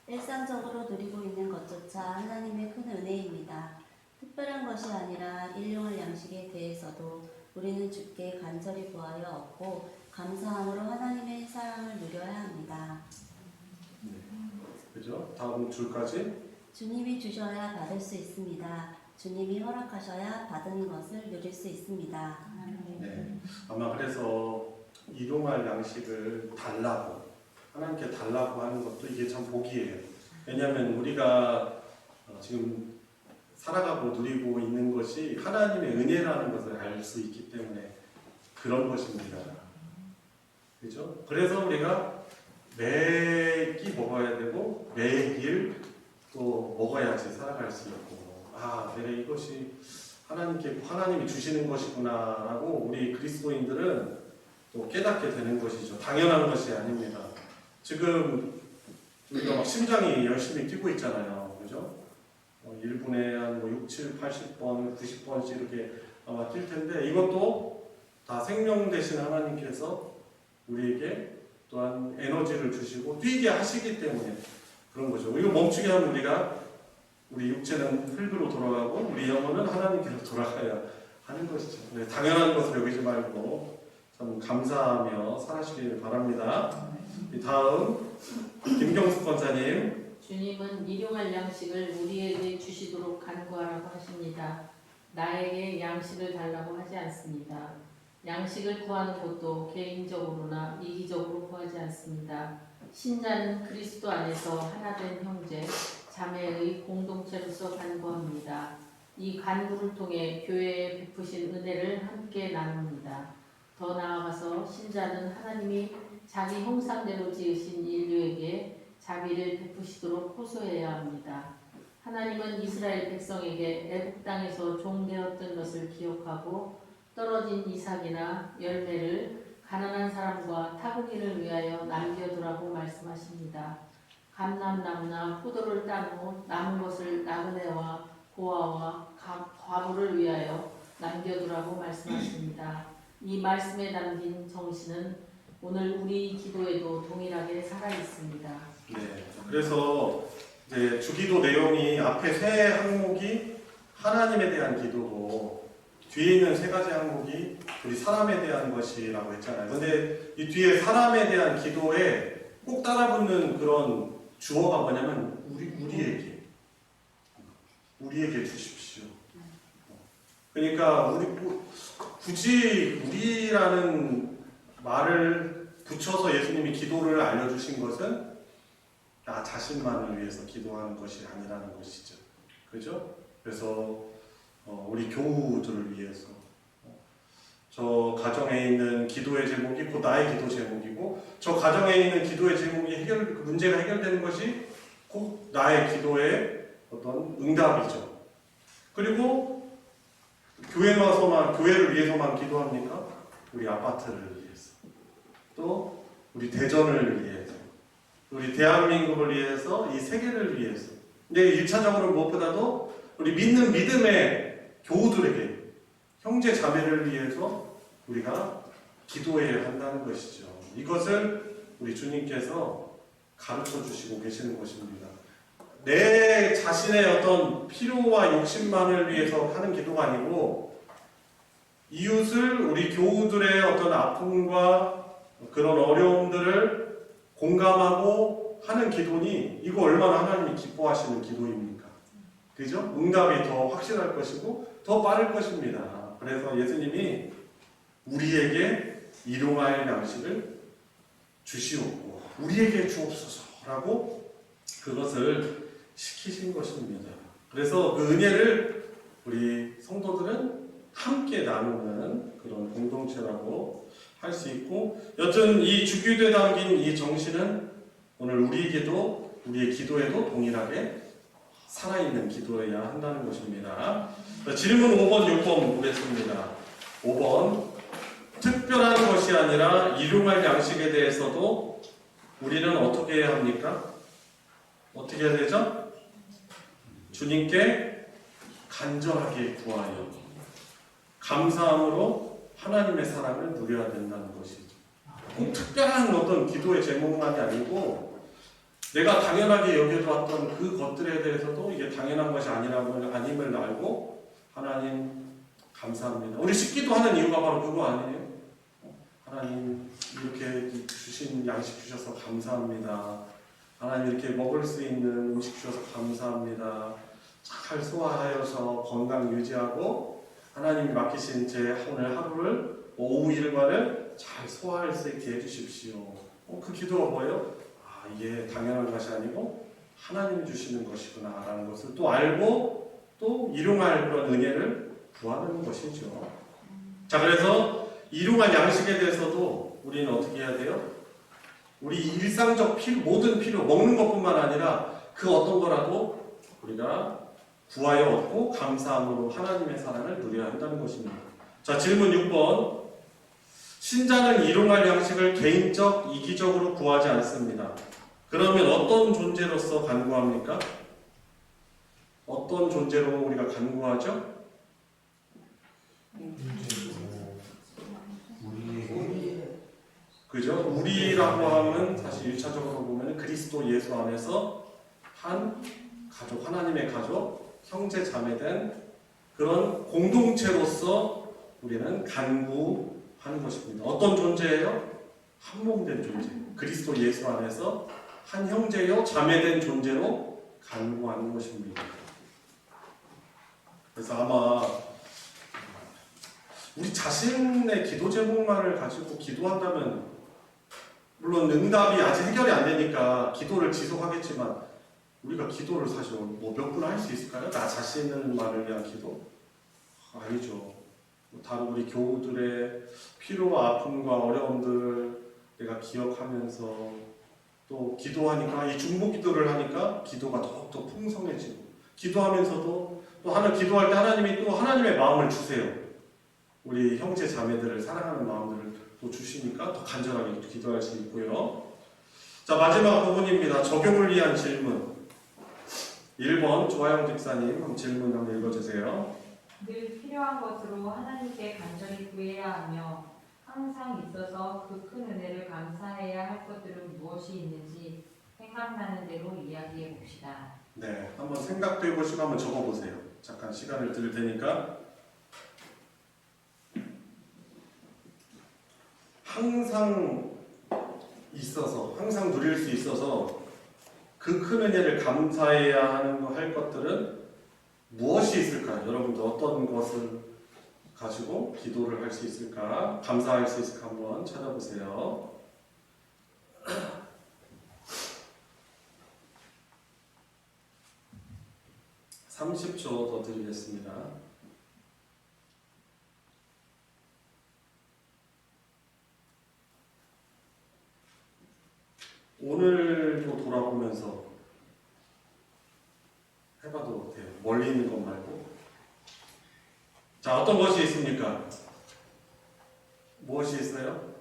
일상적으로 누리고 있는 것조차 하나님의 큰 은혜입니다. 특별한 것이 아니라 일용할 양식에 대해서도 우리는 주께 간절히 구하여 얻고 감사함으로 하나님의 사랑을 누려야 합니다. 그죠? 다음 줄까지. 주님이 주셔야 받을 수 있습니다. 주님이 허락하셔야 받은 것을 누릴 수 있습니다. 네. 아마 그래서 일용할 양식을 달라고, 하나님께 달라고 하는 것도 이게 참 복이에요. 왜냐하면 우리가 지금 살아가고 누리고 있는 것이 하나님의 은혜라는 것을 알 수 있기 때문에 그런 것입니다. 그죠? 그래서 우리가 매끼 먹어야 되고 매일 또 먹어야지 살아갈 수 있고, 내가 이것이 하나님이 주시는 것이구나라고 우리 그리스도인들은 또 깨닫게 되는 것이죠. 당연한 것이 아닙니다. 지금 우리가 막 심장이 열심히 뛰고 있잖아요. 그죠? 1분에 한 6, 7, 80번, 90번씩 이렇게 아마 뛸 텐데, 이것도 다 생명 되신 하나님께서 우리에게 또한 에너지를 주시고 뛰게 하시기 때문에 그런 거죠. 이거 멈추게 하면 우리 육체는 흙으로 돌아가고 우리 영혼은 하나님께로 돌아가야 하는 것이죠. 네, 당연한 것을 여기지 말고 참 감사하며 살아시길 바랍니다. 다음 김경숙 권사님. 주님은 일용할 양식을 우리에게 주시도록 간구하라고 하십니다. 나에게 양식을 달라고 하지 않습니다. 양식을 구하는 것도 개인적으로나 이기적으로 구하지 않습니다. 신자는 그리스도 안에서 하나된 형제, 자매의 공동체로서 간구합니다. 이 간구를 통해 교회에 베푸신 은혜를 함께 나눕니다. 더 나아가서 신자는 하나님이 자기 형상대로 지으신 인류에게 자비를 베푸시도록 호소해야 합니다. 하나님은 이스라엘 백성에게 애굽 땅에서 종되었던 것을 기억하고 떨어진 이삭이나 열매를 가난한 사람과 타국인을 위하여 남겨두라고 말씀하십니다. 감람나무나 포도를 딴 후 남은 것을 나그네와 고아와 과부를 위하여 남겨두라고 말씀하십니다. 이 말씀에 담긴 정신은 오늘 우리 기도에도 동일하게 살아 있습니다. 네. 그래서 이제 주기도 내용이 앞에 세 항목이 하나님에 대한 기도고 뒤에 있는 세 가지 항목이 우리 사람에 대한 것이라고 했잖아요. 근데 이 뒤에 사람에 대한 기도에 꼭 따라붙는 그런 주어가 뭐냐면 우리에게 주십시오. 그러니까 굳이 우리라는 말을 붙여서 예수님이 기도를 알려주신 것은 나 자신만을 위해서 기도하는 것이 아니라는 것이죠. 그죠? 그래서 우리 교우들을 위해서 저 가정에 있는 기도의 제목이 곧 나의 기도 제목이고 저 가정에 있는 기도의 제목이 문제가 해결되는 것이 곧 나의 기도의 어떤 응답이죠. 그리고 교회를 위해서만 기도합니까? 우리 아파트를 위해서, 또 우리 대전을 위해서, 우리 대한민국을 위해서, 이 세계를 위해서. 근데 1차적으로 무엇보다도 우리 믿는 믿음의 교우들에게, 형제 자매를 위해서 우리가 기도해야 한다는 것이죠. 이것을 우리 주님께서 가르쳐 주시고 계시는 것입니다. 내 자신의 어떤 필요와 욕심만을 위해서 하는 기도가 아니고 이웃을, 우리 교우들의 어떤 아픔과 그런 어려움들을 공감하고 하는 기도니 이거 얼마나 하나님이 기뻐하시는 기도입니까? 그죠? 응답이 더 확실할 것이고 더 빠를 것입니다. 그래서 예수님이 우리에게 일용할 양식을 주시옵고 우리에게 주옵소서라고 그것을 시키신 것입니다. 그래서 그 은혜를 우리 성도들은 함께 나누는 그런 공동체라고 할 수 있고, 여튼 이 주기도에 담긴 이 정신은 오늘 우리에게도, 우리의 기도에도 동일하게 살아있는 기도여야 한다는 것입니다. 질문 5번, 6번 보겠습니다. 5번, 특별한 것이 아니라 일용할 양식에 대해서도 우리는 어떻게 해야 합니까? 어떻게 해야 되죠? 주님께 간절하게 구하여 감사함으로 하나님의 사랑을 누려야 된다는 것이죠. 꼭 특별한 어떤 기도의 제목만이 아니고 내가 당연하게 여겨왔던 그 것들에 대해서도 이게 당연한 것이 아님을 알고 하나님 감사합니다. 우리 식기도 하는 이유가 바로 그거 아니에요? 하나님 이렇게 주신 양식 주셔서 감사합니다. 하나님 이렇게 먹을 수 있는 음식 주셔서 감사합니다. 잘 소화하여서 건강 유지하고 하나님이 맡기신 제 오늘 하루를, 오후 일과를 잘 소화할 수 있게 해주십시오. 그 기도가 뭐예요? 이게 당연한 것이 아니고 하나님이 주시는 것이구나 라는 것을 또 알고 또 일용할 그런 은혜를 구하는 것이죠. 자, 그래서 일용할 양식에 대해서도 우리는 어떻게 해야 돼요? 우리 일상적 모든 필요, 먹는 것뿐만 아니라 그 어떤 거라도 우리가 구하여 얻고 감사함으로 하나님의 사랑을 누려야 한다는 것입니다. 자, 질문 6번. 신자는 일용할 양식을 개인적, 이기적으로 구하지 않습니다. 그러면 어떤 존재로서 간구합니까? 어떤 존재로 우리가 간구하죠? 그죠? 우리라고 하면 사실 1차적으로 보면 그리스도 예수 안에서 한 가족, 하나님의 가족, 형제 자매된 그런 공동체로서 우리는 간구하는 것입니다. 어떤 존재예요? 한 몸된 존재. 그리스도 예수 안에서 한 형제요 자매된 존재로 간구하는 것입니다. 그래서 아마 우리 자신의 기도 제목만을 가지고 기도한다면 물론 응답이 아직 해결이 안 되니까 기도를 지속하겠지만 우리가 기도를 사실 뭐 몇 분 할 수 있을까요? 나 자신만을 위한 기도? 아니죠. 다른 우리 교우들의 필요와 아픔과 어려움들을 내가 기억하면서 또 기도하니까 이 중보 기도를 하니까 기도가 더욱더 풍성해지고 기도하면서도 또 기도할 때 하나님이 또 하나님의 마음을 주세요. 우리 형제 자매들을 사랑하는 마음들을 또 주시니까 더 간절하게 기도할 수 있고요. 자, 마지막 부분입니다. 적용을 위한 질문. 1번 조아영 집사님 질문 한번 읽어주세요. 늘 필요한 것으로 하나님께 간절히 구해야 하며 항상 있어서 그 큰 은혜를 감사해야 할 것들은 무엇이 있는지 생각나는 대로 이야기해 봅시다. 네, 한번 생각도 해보시고 한번 적어보세요. 잠깐 시간을 드릴 테니까. 항상 있어서, 항상 누릴 수 있어서 그 큰 은혜를 감사해야 할 것들은 무엇이 있을까요? 여러분들 어떤 것을 가지고 기도를 할 수 있을까? 감사할 수 있을까? 한번 찾아보세요. 30초 더 드리겠습니다. 오늘도 돌아보면서 해봐도 돼요. 멀리 있는 것 말고. 자, 어떤 것이 있습니까? 무엇이 있어요?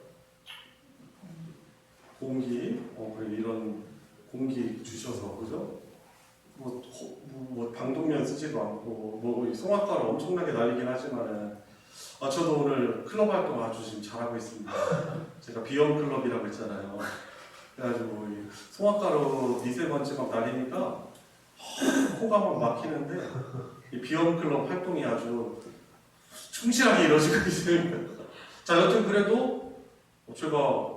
공기. 그래, 이런 공기 주셔서, 그죠? 뭐 방독면 쓰지도 않고, 뭐 송악가를 엄청나게 날리긴 하지만은, 저도 오늘 클럽 활동 아주 지금 잘하고 있습니다. 제가 비염 클럽이라고 했잖아요. 그래가지고 이 송악가로 미세먼지 막 날리니까 코가 막 막히는데 이 비염 클럽 활동이 아주 충실하게 이루어지고 있습니다. 자, 여튼 그래도 제가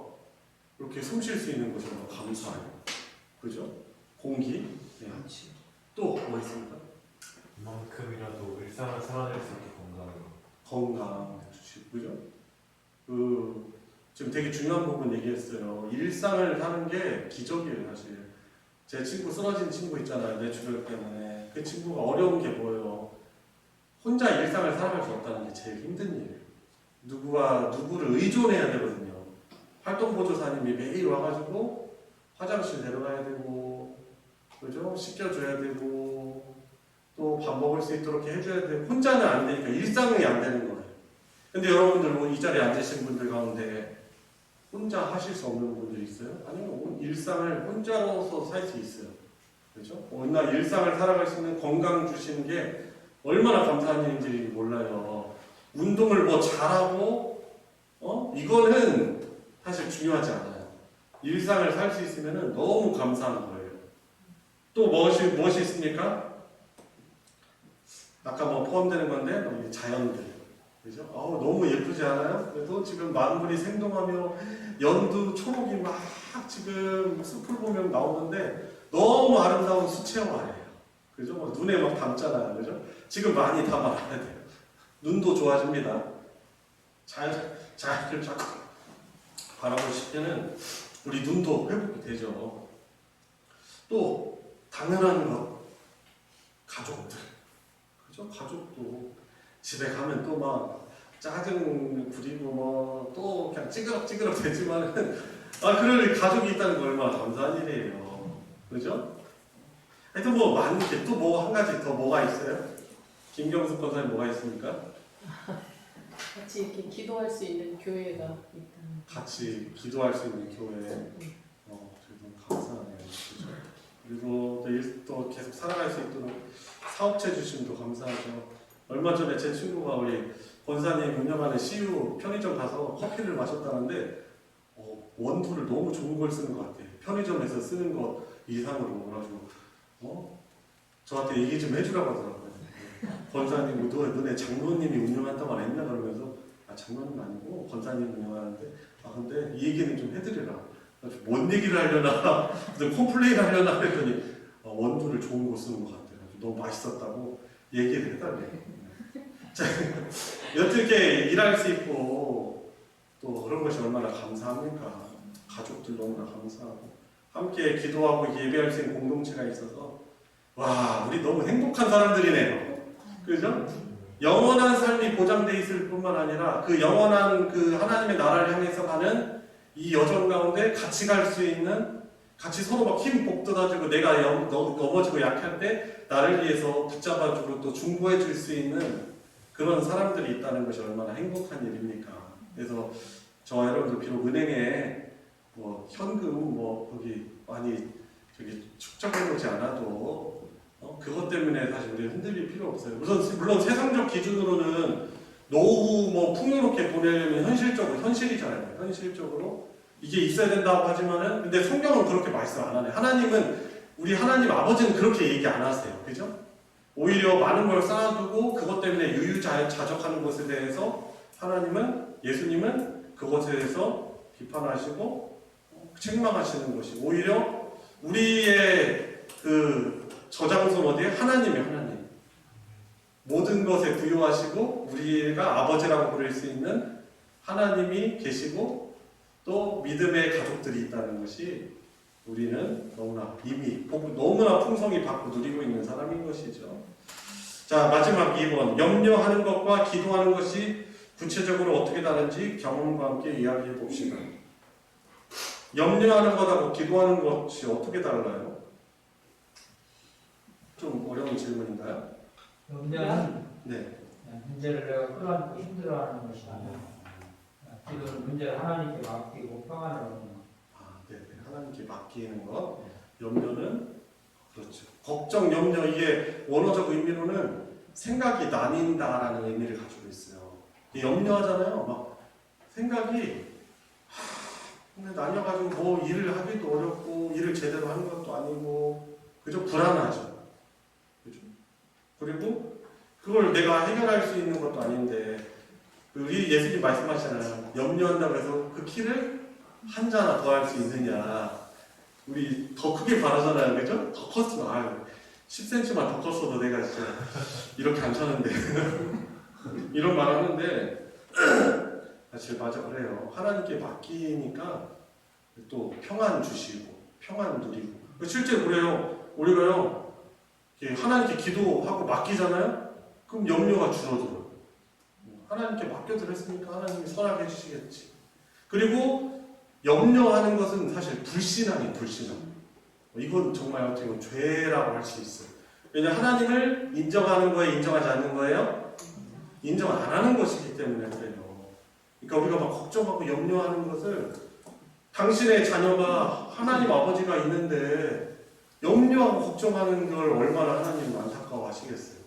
이렇게 숨 쉴 수 있는 것이 너무 감사해요. 그죠? 공기. 네. 또 뭐 있습니까? 이만큼이라도 일상을 살아낼 수 있게 건강 주시고, 그죠? 지금 되게 중요한 부분 얘기했어요. 일상을 사는 게 기적이에요, 사실. 제 친구 쓰러진 친구 있잖아요, 뇌출혈 때문에. 그 친구가 어려운 게 뭐예요? 혼자 일상을 살아갈 수 없다는 게 제일 힘든 일이에요. 누구를 의존해야 되거든요. 활동보조사님이 매일 와가지고 화장실 데려가야 되고, 그죠? 씻겨줘야 되고, 또 밥 먹을 수 있도록 해줘야 되고, 혼자는 안 되니까 일상이 안 되는 거예요. 근데 여러분들 뭐 이 자리에 앉으신 분들 가운데 혼자 하실 수 없는 분들 있어요? 아니면 일상을 혼자로서 살 수 있어요. 그죠? 오늘 일상을 살아갈 수 있는 건강 주시는 게 얼마나 감사한 일인지 몰라요. 운동을 뭐 잘하고, 이거는 사실 중요하지 않아요. 일상을 살 수 있으면 너무 감사한 거예요. 또 무엇이 있습니까? 아까 뭐 포함되는 건데, 자연들. 그죠? 너무 예쁘지 않아요? 그래도 지금 만물이 생동하며 연두, 초록이 막 지금 숲을 보면 나오는데 너무 아름다운 수채화예요. 그죠? 눈에 막 담잖아요. 그죠? 지금 많이 담아야 돼요. 눈도 좋아집니다. 자연을 자꾸 바라보시면은 우리 눈도 회복이 되죠. 또 당연한 것, 가족들. 그죠? 가족도 집에 가면 또 막 짜증 부리고 뭐 또 그냥 찌그럭 되지만은 그럴 가족이 있다는 거 얼마나 감사한 일이에요. 그죠? 하여튼 뭐 많게 또 뭐 한 가지 더 뭐가 있어요? 김경숙 권사님 뭐가 있습니까? 같이 이렇게 기도할 수 있는 교회가 있다는. 같이 기도할 수 있는 교회. 너무 감사하네요. 그죠? 그리고 또 계속 살아갈 수 있도록 사업체 주심도 감사하죠. 얼마 전에 제 친구가 우리 권사님 운영하는 CU 편의점 가서 커피를 마셨다는데 원두를 너무 좋은 걸 쓰는 것 같아요. 편의점에서 쓰는 것 이상으로. 그래가지고 저한테 얘기 좀 해주라고 하더라고요. 권사님, 너네 장로님이 운영한다고 안 했나? 그러면서 장로님 아니고 권사님 운영하는데 근데 이 얘기는 좀 해드리라. 뭔 얘기를 하려나 무슨 컴플레인 하려나 했더니 원두를 좋은 거 쓰는 것 같아요. 너무 맛있었다고 얘기를 해달래요. 자, 여튼 이렇게 일할 수 있고 또 그런 것이 얼마나 감사합니까? 가족들 너무나 감사하고 함께 기도하고 예배할 수 있는 공동체가 있어서 와 우리 너무 행복한 사람들이네요. 그죠? 영원한 삶이 보장돼 있을 뿐만 아니라 그 영원한 그 하나님의 나라를 향해서 가는 이 여정 가운데 같이 갈 수 있는 같이 서로 막 힘 복돋아주고 내가 넘어지고 약할 때 나를 위해서 붙잡아주고 또 중보해 줄 수 있는 그런 사람들이 있다는 것이 얼마나 행복한 일입니까? 그래서 저와 여러분들 비록 은행에 뭐 현금 뭐 거기 많이 저기 축적해 놓지 않아도 그것 때문에 사실 우리 흔들릴 필요 없어요. 물론 세상적 기준으로는 노후 뭐 풍요롭게 보내려면 현실이잖아요. 현실적으로 이게 있어야 된다고 하지만은 근데 성경은 그렇게 말씀 안 하네. 우리 하나님 아버지는 그렇게 얘기 안 하세요. 그죠? 오히려 많은 걸 쌓아두고 그것 때문에 유유자적하는 것에 대해서 예수님은 그것에 대해서 비판하시고 책망하시는 것이 오히려 우리의 그 저장소는 어디에? 하나님. 모든 것에 부여하시고 우리가 아버지라고 부를 수 있는 하나님이 계시고 또 믿음의 가족들이 있다는 것이 우리는 너무나 풍성히 받고 누리고 있는 사람인 것이죠. 자, 마지막 2번. 염려하는 것과 기도하는 것이 구체적으로 어떻게 다른지 경험과 함께 이야기해 봅시다. 염려하는 것하고 기도하는 것이 어떻게 달라요? 좀 어려운 질문인가요? 염려는 네. 문제를 내가 끌어안고 힘들어하는 것이 아니라 기도는 문제를 하나님께 맡기고 평안을 얻는 것. 네. 하나님께 맡기는 것. 염려는 그렇죠. 걱정, 염려 이게 원어적 의미로는 생각이 나뉜다라는 의미를 가지고 있어요. 염려하잖아요. 막 생각이 근데 나뉘어가지고 뭐 일을 하기도 어렵고 일을 제대로 하는 것도 아니고 그저 불안하죠. 그죠? 그리고 그걸 내가 해결할 수 있는 것도 아닌데 우리 예수님 말씀하시잖아요. 염려한다고 해서 그 키를 한 자나 더 할 수 있느냐. 우리 더 크게 바라잖아요. 그죠? 더 컸으면 10cm만 더 컸어도 내가 진짜 이렇게 안 사는데 이런 말 하는데 사실 맞아 그래요. 하나님께 맡기니까 또 평안 주시고 평안 누리고 실제로 그래요. 우리가요 하나님께 기도하고 맡기잖아요. 그럼 염려가 줄어들어요. 하나님께 맡겨드렸으니까 하나님이 선하게 해주시겠지. 그리고 염려하는 것은 사실 불신앙이에요. 불신앙. 이건 정말 어떻게 보면 죄라고 할 수 있어요. 왜냐하면 하나님을 인정하는 거예요? 인정하지 않는 거예요? 인정 안 하는 것이기 때문에 그래요. 그러니까 우리가 막 걱정하고 염려하는 것을 당신의 자녀가 하나님 아버지가 있는데 염려하고 걱정하는 걸 얼마나 하나님은 안타까워 하시겠어요.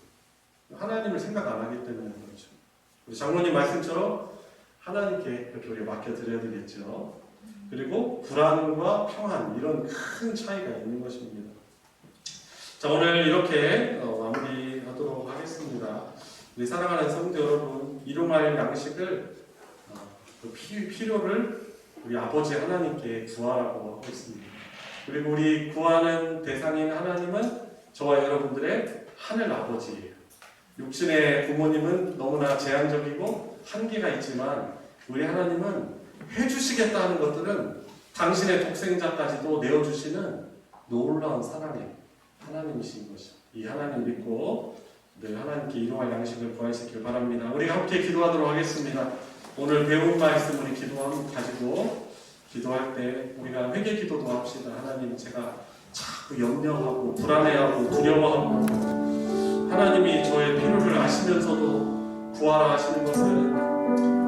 하나님을 생각 안 하기 때문에 그렇죠. 우리 장로님 말씀처럼 하나님께 이렇게 우리가 맡겨드려야 되겠죠. 그리고 불안과 평안 이런 큰 차이가 있는 것입니다. 자, 오늘 이렇게 마무리하도록 하겠습니다. 우리 사랑하는 성도 여러분, 일용할 양식을 필요를 우리 아버지 하나님께 구하라고 하고 있습니다. 그리고 우리 구하는 대상인 하나님은 저와 여러분들의 하늘 아버지예요. 육신의 부모님은 너무나 제한적이고 한계가 있지만 우리 하나님은 해주시겠다는 것들은 당신의 독생자까지도 내어주시는 놀라운 사랑의 하나님이신 것이죠. 이 하나님 믿고 늘 하나님께 일용할 양식을 구하시길 바랍니다. 우리가 함께 기도하도록 하겠습니다. 오늘 배운 말씀 우리 가지고 기도할 때 우리가 회개 기도도 합시다. 하나님, 제가 자꾸 염려하고 불안해하고 두려워하고 하나님이 저의 필요를 아시면서도 구하라 하시는 것은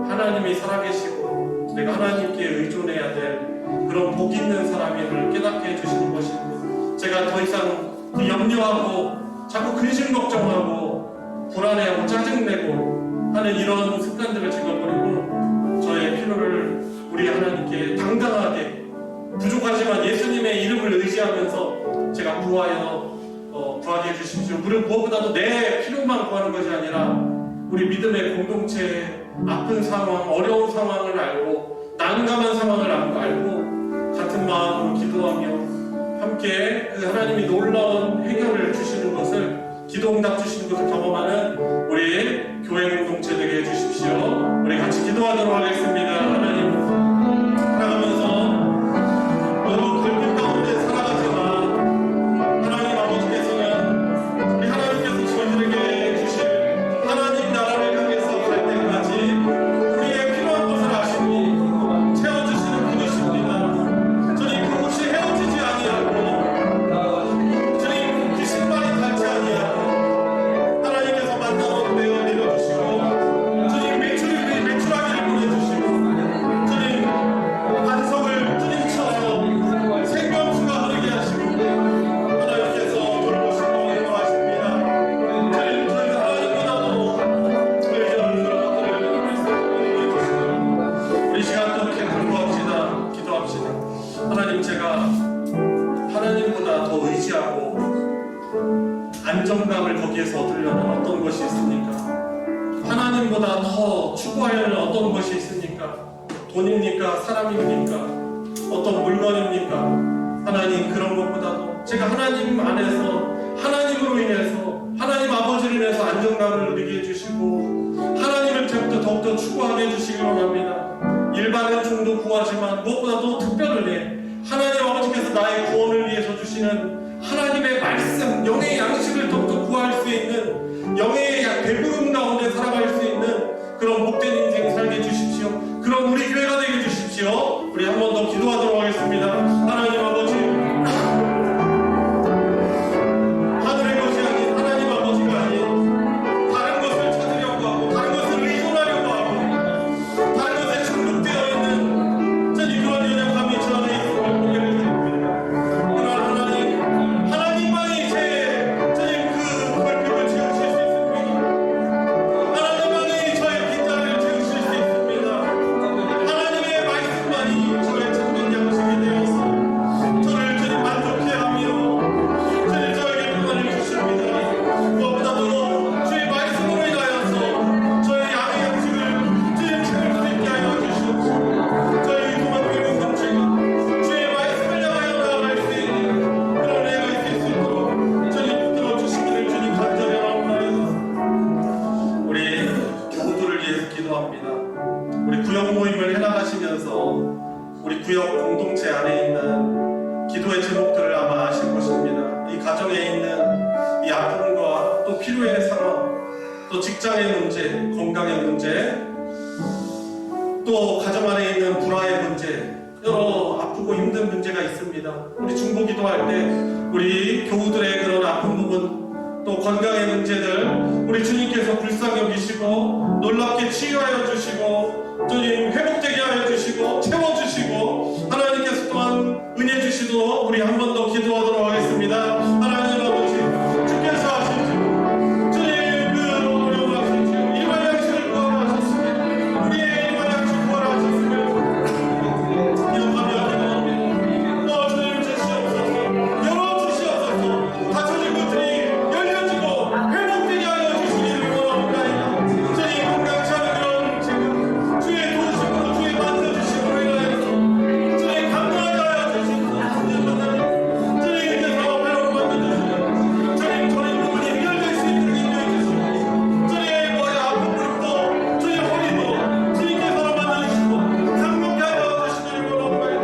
하나님이 살아계시고 내가 하나님께 의존해야 될 그런 복 있는 사람임을 깨닫게 해주시는 것입니다. 제가 더 이상 그 염려하고 자꾸 근심 걱정하고 불안해하고 짜증내고 하는 이런 습관들을 제가 버리고 저의 필요를 우리 하나님께 당당하게 부족하지만 예수님의 이름을 의지하면서 제가 구하게 해주십시오. 무엇보다도 내 필요만 구하는 것이 아니라 우리 믿음의 공동체의 아픈 상황, 어려운 상황을 알고 난감한 상황을 알고 같은 마음으로 기도하며 함께 그 하나님이 놀라운 해결을 주시는 것을 기도응답 주시는 것을 경험하는 우리 교회 공동체 되게 해주십시오. 우리 같이 기도하도록 하겠습니다. 하나님 살아가면서 안정감을 거기에서 얻으려면 어떤 것이 있습니까? 하나님보다 더 추구하려는 어떤 것이 있습니까? 돈입니까? 사람입니까? 어떤 물건입니까? 하나님, 그런 것보다도 제가 하나님 안에서, 하나님으로 인해서, 하나님 아버지로 인해서 안정감을 누리게 해주시고 하나님을 더욱더 추구하게 해주시기 원합니다. 일반 은총도 구하지만 무엇보다도 특별한 은혜, 하나님 아버지께서 나의 구원을 위해서 주시는 하나님의 말씀, 영의 양식을 더욱더 구할 수 있는, 영의 배부름 가운데 살아갈 수 있는 그런 복된 인생 살게 해주십시오. 그런 우리 교회가 되게 해주십시오. 우리 한 번 더 기도하도록 하겠습니다. 하나님 아버지, 하늘의 것이 아닌 하나님 아버지가 아닌 다른 것을 찾으려고 하고 다른 것을 의존하려고 하고 다른 것에 중독되어 있는 저희 그런 연약함이 저 안에 있음을 고개를 드립니다. 그러나 하나님만이 저희 그 결핍을 채우실 수 있습니다. 하나님만이 저의 빈자리를 채우실 수 있습니다. 하나님의 말씀만이 저의 참된 양식이 되어서 저를 만족해 하며 저에게 평안을 주십니다. 무엇보다도 주의 말씀으로 인하여서 저의 양의 양식을 채울 수 있게 하여 주시옵소서. 저희 도망되는 공체가 주의 말씀을 향하여 나아갈 수 있는 그런 애가 있을 수 있도록 주님 붙들어 주시기를 주님 간절히 원합니다. 우리 교우들을 위해서 기도합니다. 우리 구역 모임을 해나가시면서 우리 구역 공동체 안에 있는 기도의 제목들을 아마 아실 것입니다. 이 가정에 있는 이 아픔과 또 필요의 상황, 또 직장의 문제, 건강의 문제, 또 가정 안에 있는 불화의 문제, 여러 아프고 힘든 문제가 있습니다. 우리 중보 기도할 때 우리 교우들의 그런 아픈 부분, 또 건강의 문제들 우리 주님께서 불쌍히 여기시고 놀랍게 치유하여 주시고 주님 회복되게 하여 주시고 채워주시고 하나님께서 또한 은혜 주시도록 우리 한 번 더 기도하도록 하겠습니다. 하나님 아버지, 주께서 하시죠. 주님 그 어려움 하시죠. 일반 양식을 구하라 하셨으면 우리의 일반 양식 구하라 하셨으면 기억하며 기도합니다. 주님 주시옵소서. 열어주시옵소서. 닫혀진 것들이 열려지고 회복되게 하여 주시기를 원합니다. 주님 건강치 않은 그런 지금 주의 도우심으로 주의 만져주심으로 인하여서 주님 감사하게 하여 주시옵소서. 주님께서 배로 만져주시고 주님 저희 부분이 해결될 수 있도록 인도해 주시고 주님의 머리 아픈 무릎도 주의 허리도 주님께서 만져주시고 상복하게 하여 주시기를 원합니다.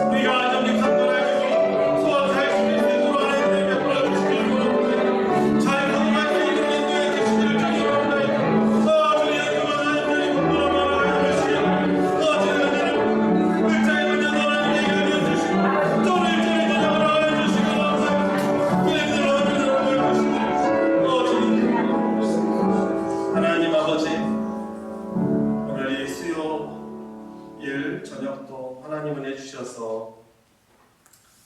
우리가 안전히 강건하게 소원 잘 지킬 수 있도록 하나님의 베풀어 주시기를 원합니다. 잘 건강할 수 있도록 인도해 주시기를 주님 원합니다. 주님 그만한 주님 공부로만 알려주시고 주님 의자에 문제 하나님께 알려주시고 또 일자리 전형을 알려주시고 주님들 하나님 아버지, 오늘 이 수요일 저녁도 하나님 은혜 주셔서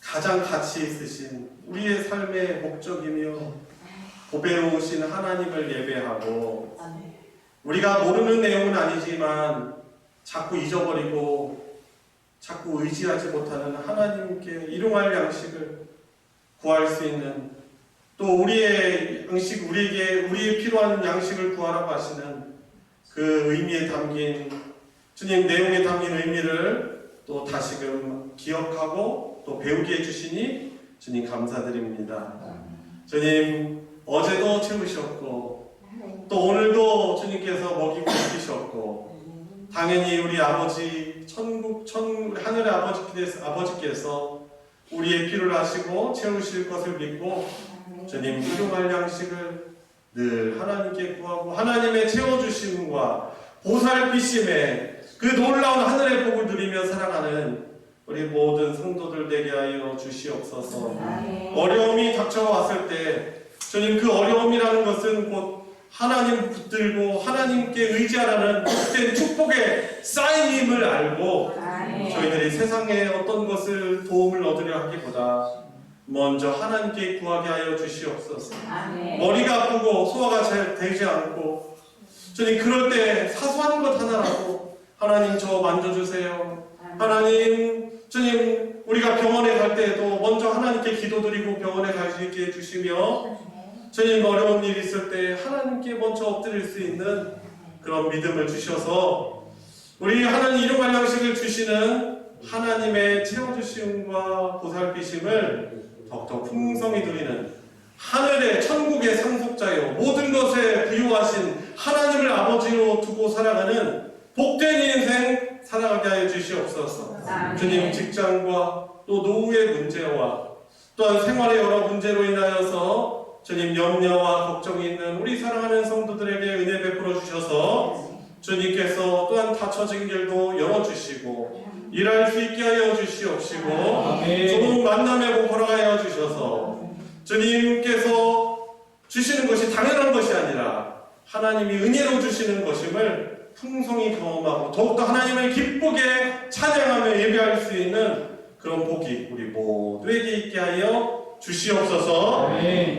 가장 가치 있으신 우리의 삶의 목적이며 보배로우신 하나님을 예배하고 우리가 모르는 내용은 아니지만 자꾸 잊어버리고 자꾸 의지하지 못하는 하나님께 일용할 양식을 구할 수 있는, 또 우리의 양식, 우리의 필요한 양식을 구하라고 하시는 그 의미에 담긴, 주님 내용에 담긴 의미를 또 다시금 기억하고 또 배우게 해주시니 주님 감사드립니다. 주님 어제도 채우셨고 또 오늘도 주님께서 먹이고 입히셨고 당연히 우리 아버지 하늘의 아버지께서 우리의 필요를 하시고 채우실 것을 믿고 주님 일용할 양식을 늘 하나님께 구하고 하나님의 채워주심과 보살피심에 그 놀라운 하늘의 복을 누리며 살아가는 우리 모든 성도들 되게 하여 주시옵소서. 어려움이 닥쳐왔을 때 주님 그 어려움이라는 것은 곧 하나님 붙들고 하나님께 의지하라는 복된 축복의 사인임을 알고 저희들이 세상에 어떤 것을 도움을 얻으려 하기보다 먼저 하나님께 구하게 하여 주시옵소서. 머리가 아프고 소화가 잘 되지 않고 주님 그럴 때 사소한 것 하나라도 하나님 저 만져주세요. 하나님 주님 우리가 병원에 갈 때에도 먼저 하나님께 기도드리고 병원에 갈 수 있게 해주시며 주님 어려운 일이 있을 때 하나님께 먼저 엎드릴 수 있는 그런 믿음을 주셔서 우리 하나님 일용할 양식을 주시는 하나님의 채워주심과 보살피심을 더욱더 풍성히 누리는 하늘의 천국의 상속자요 모든 것에 부유하신 하나님을 아버지로 두고 살아가는 복된 인생 살아가게 하여 주시옵소서. 주님 직장과 또 노후의 문제와 또한 생활의 여러 문제로 인하여서 주님 염려와 걱정이 있는 우리 사랑하는 성도들에게 은혜 베풀어 주셔서 주님께서 또한 닫혀진 길도 열어주시고 일할 수 있게 하여 주시옵시고 좋은 만남의 복 허락하여 주셔서 주님께서 주시는 것이 당연한 것이 아니라 하나님이 은혜로 주시는 것임을 풍성히 경험하고 더욱더 하나님을 기쁘게 찬양하며 예배할 수 있는 그런 복이 우리 모두에게 있게 하여 주시옵소서.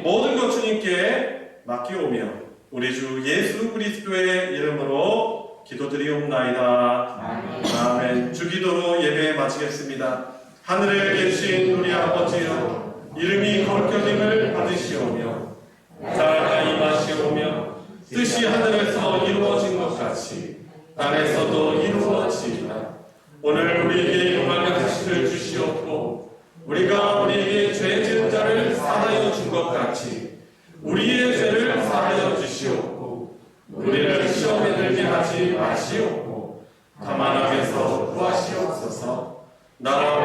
모든 것 주님께 맡기오며 우리 주 예수 그리스도의 이름으로 기도드리옵나이다. 아멘. 주기도로 예배 마치겠습니다. 하늘에 계신 우리 아버지여 이름이 거룩하심을 받으시오며 나라가 임하시오며 뜻이 하늘에서 이루어진 것 같이 땅에서도 이루어지이다. 오늘 우리에게 용할 양식을 주시옵고 우리가 우리에게 죄 지은 자를 사하여 준 것 같이 우리의 죄를 사하여 주시옵고 우리를 시험에 들게 하지 마시옵고 다만 악에서 구하시옵소서. 나라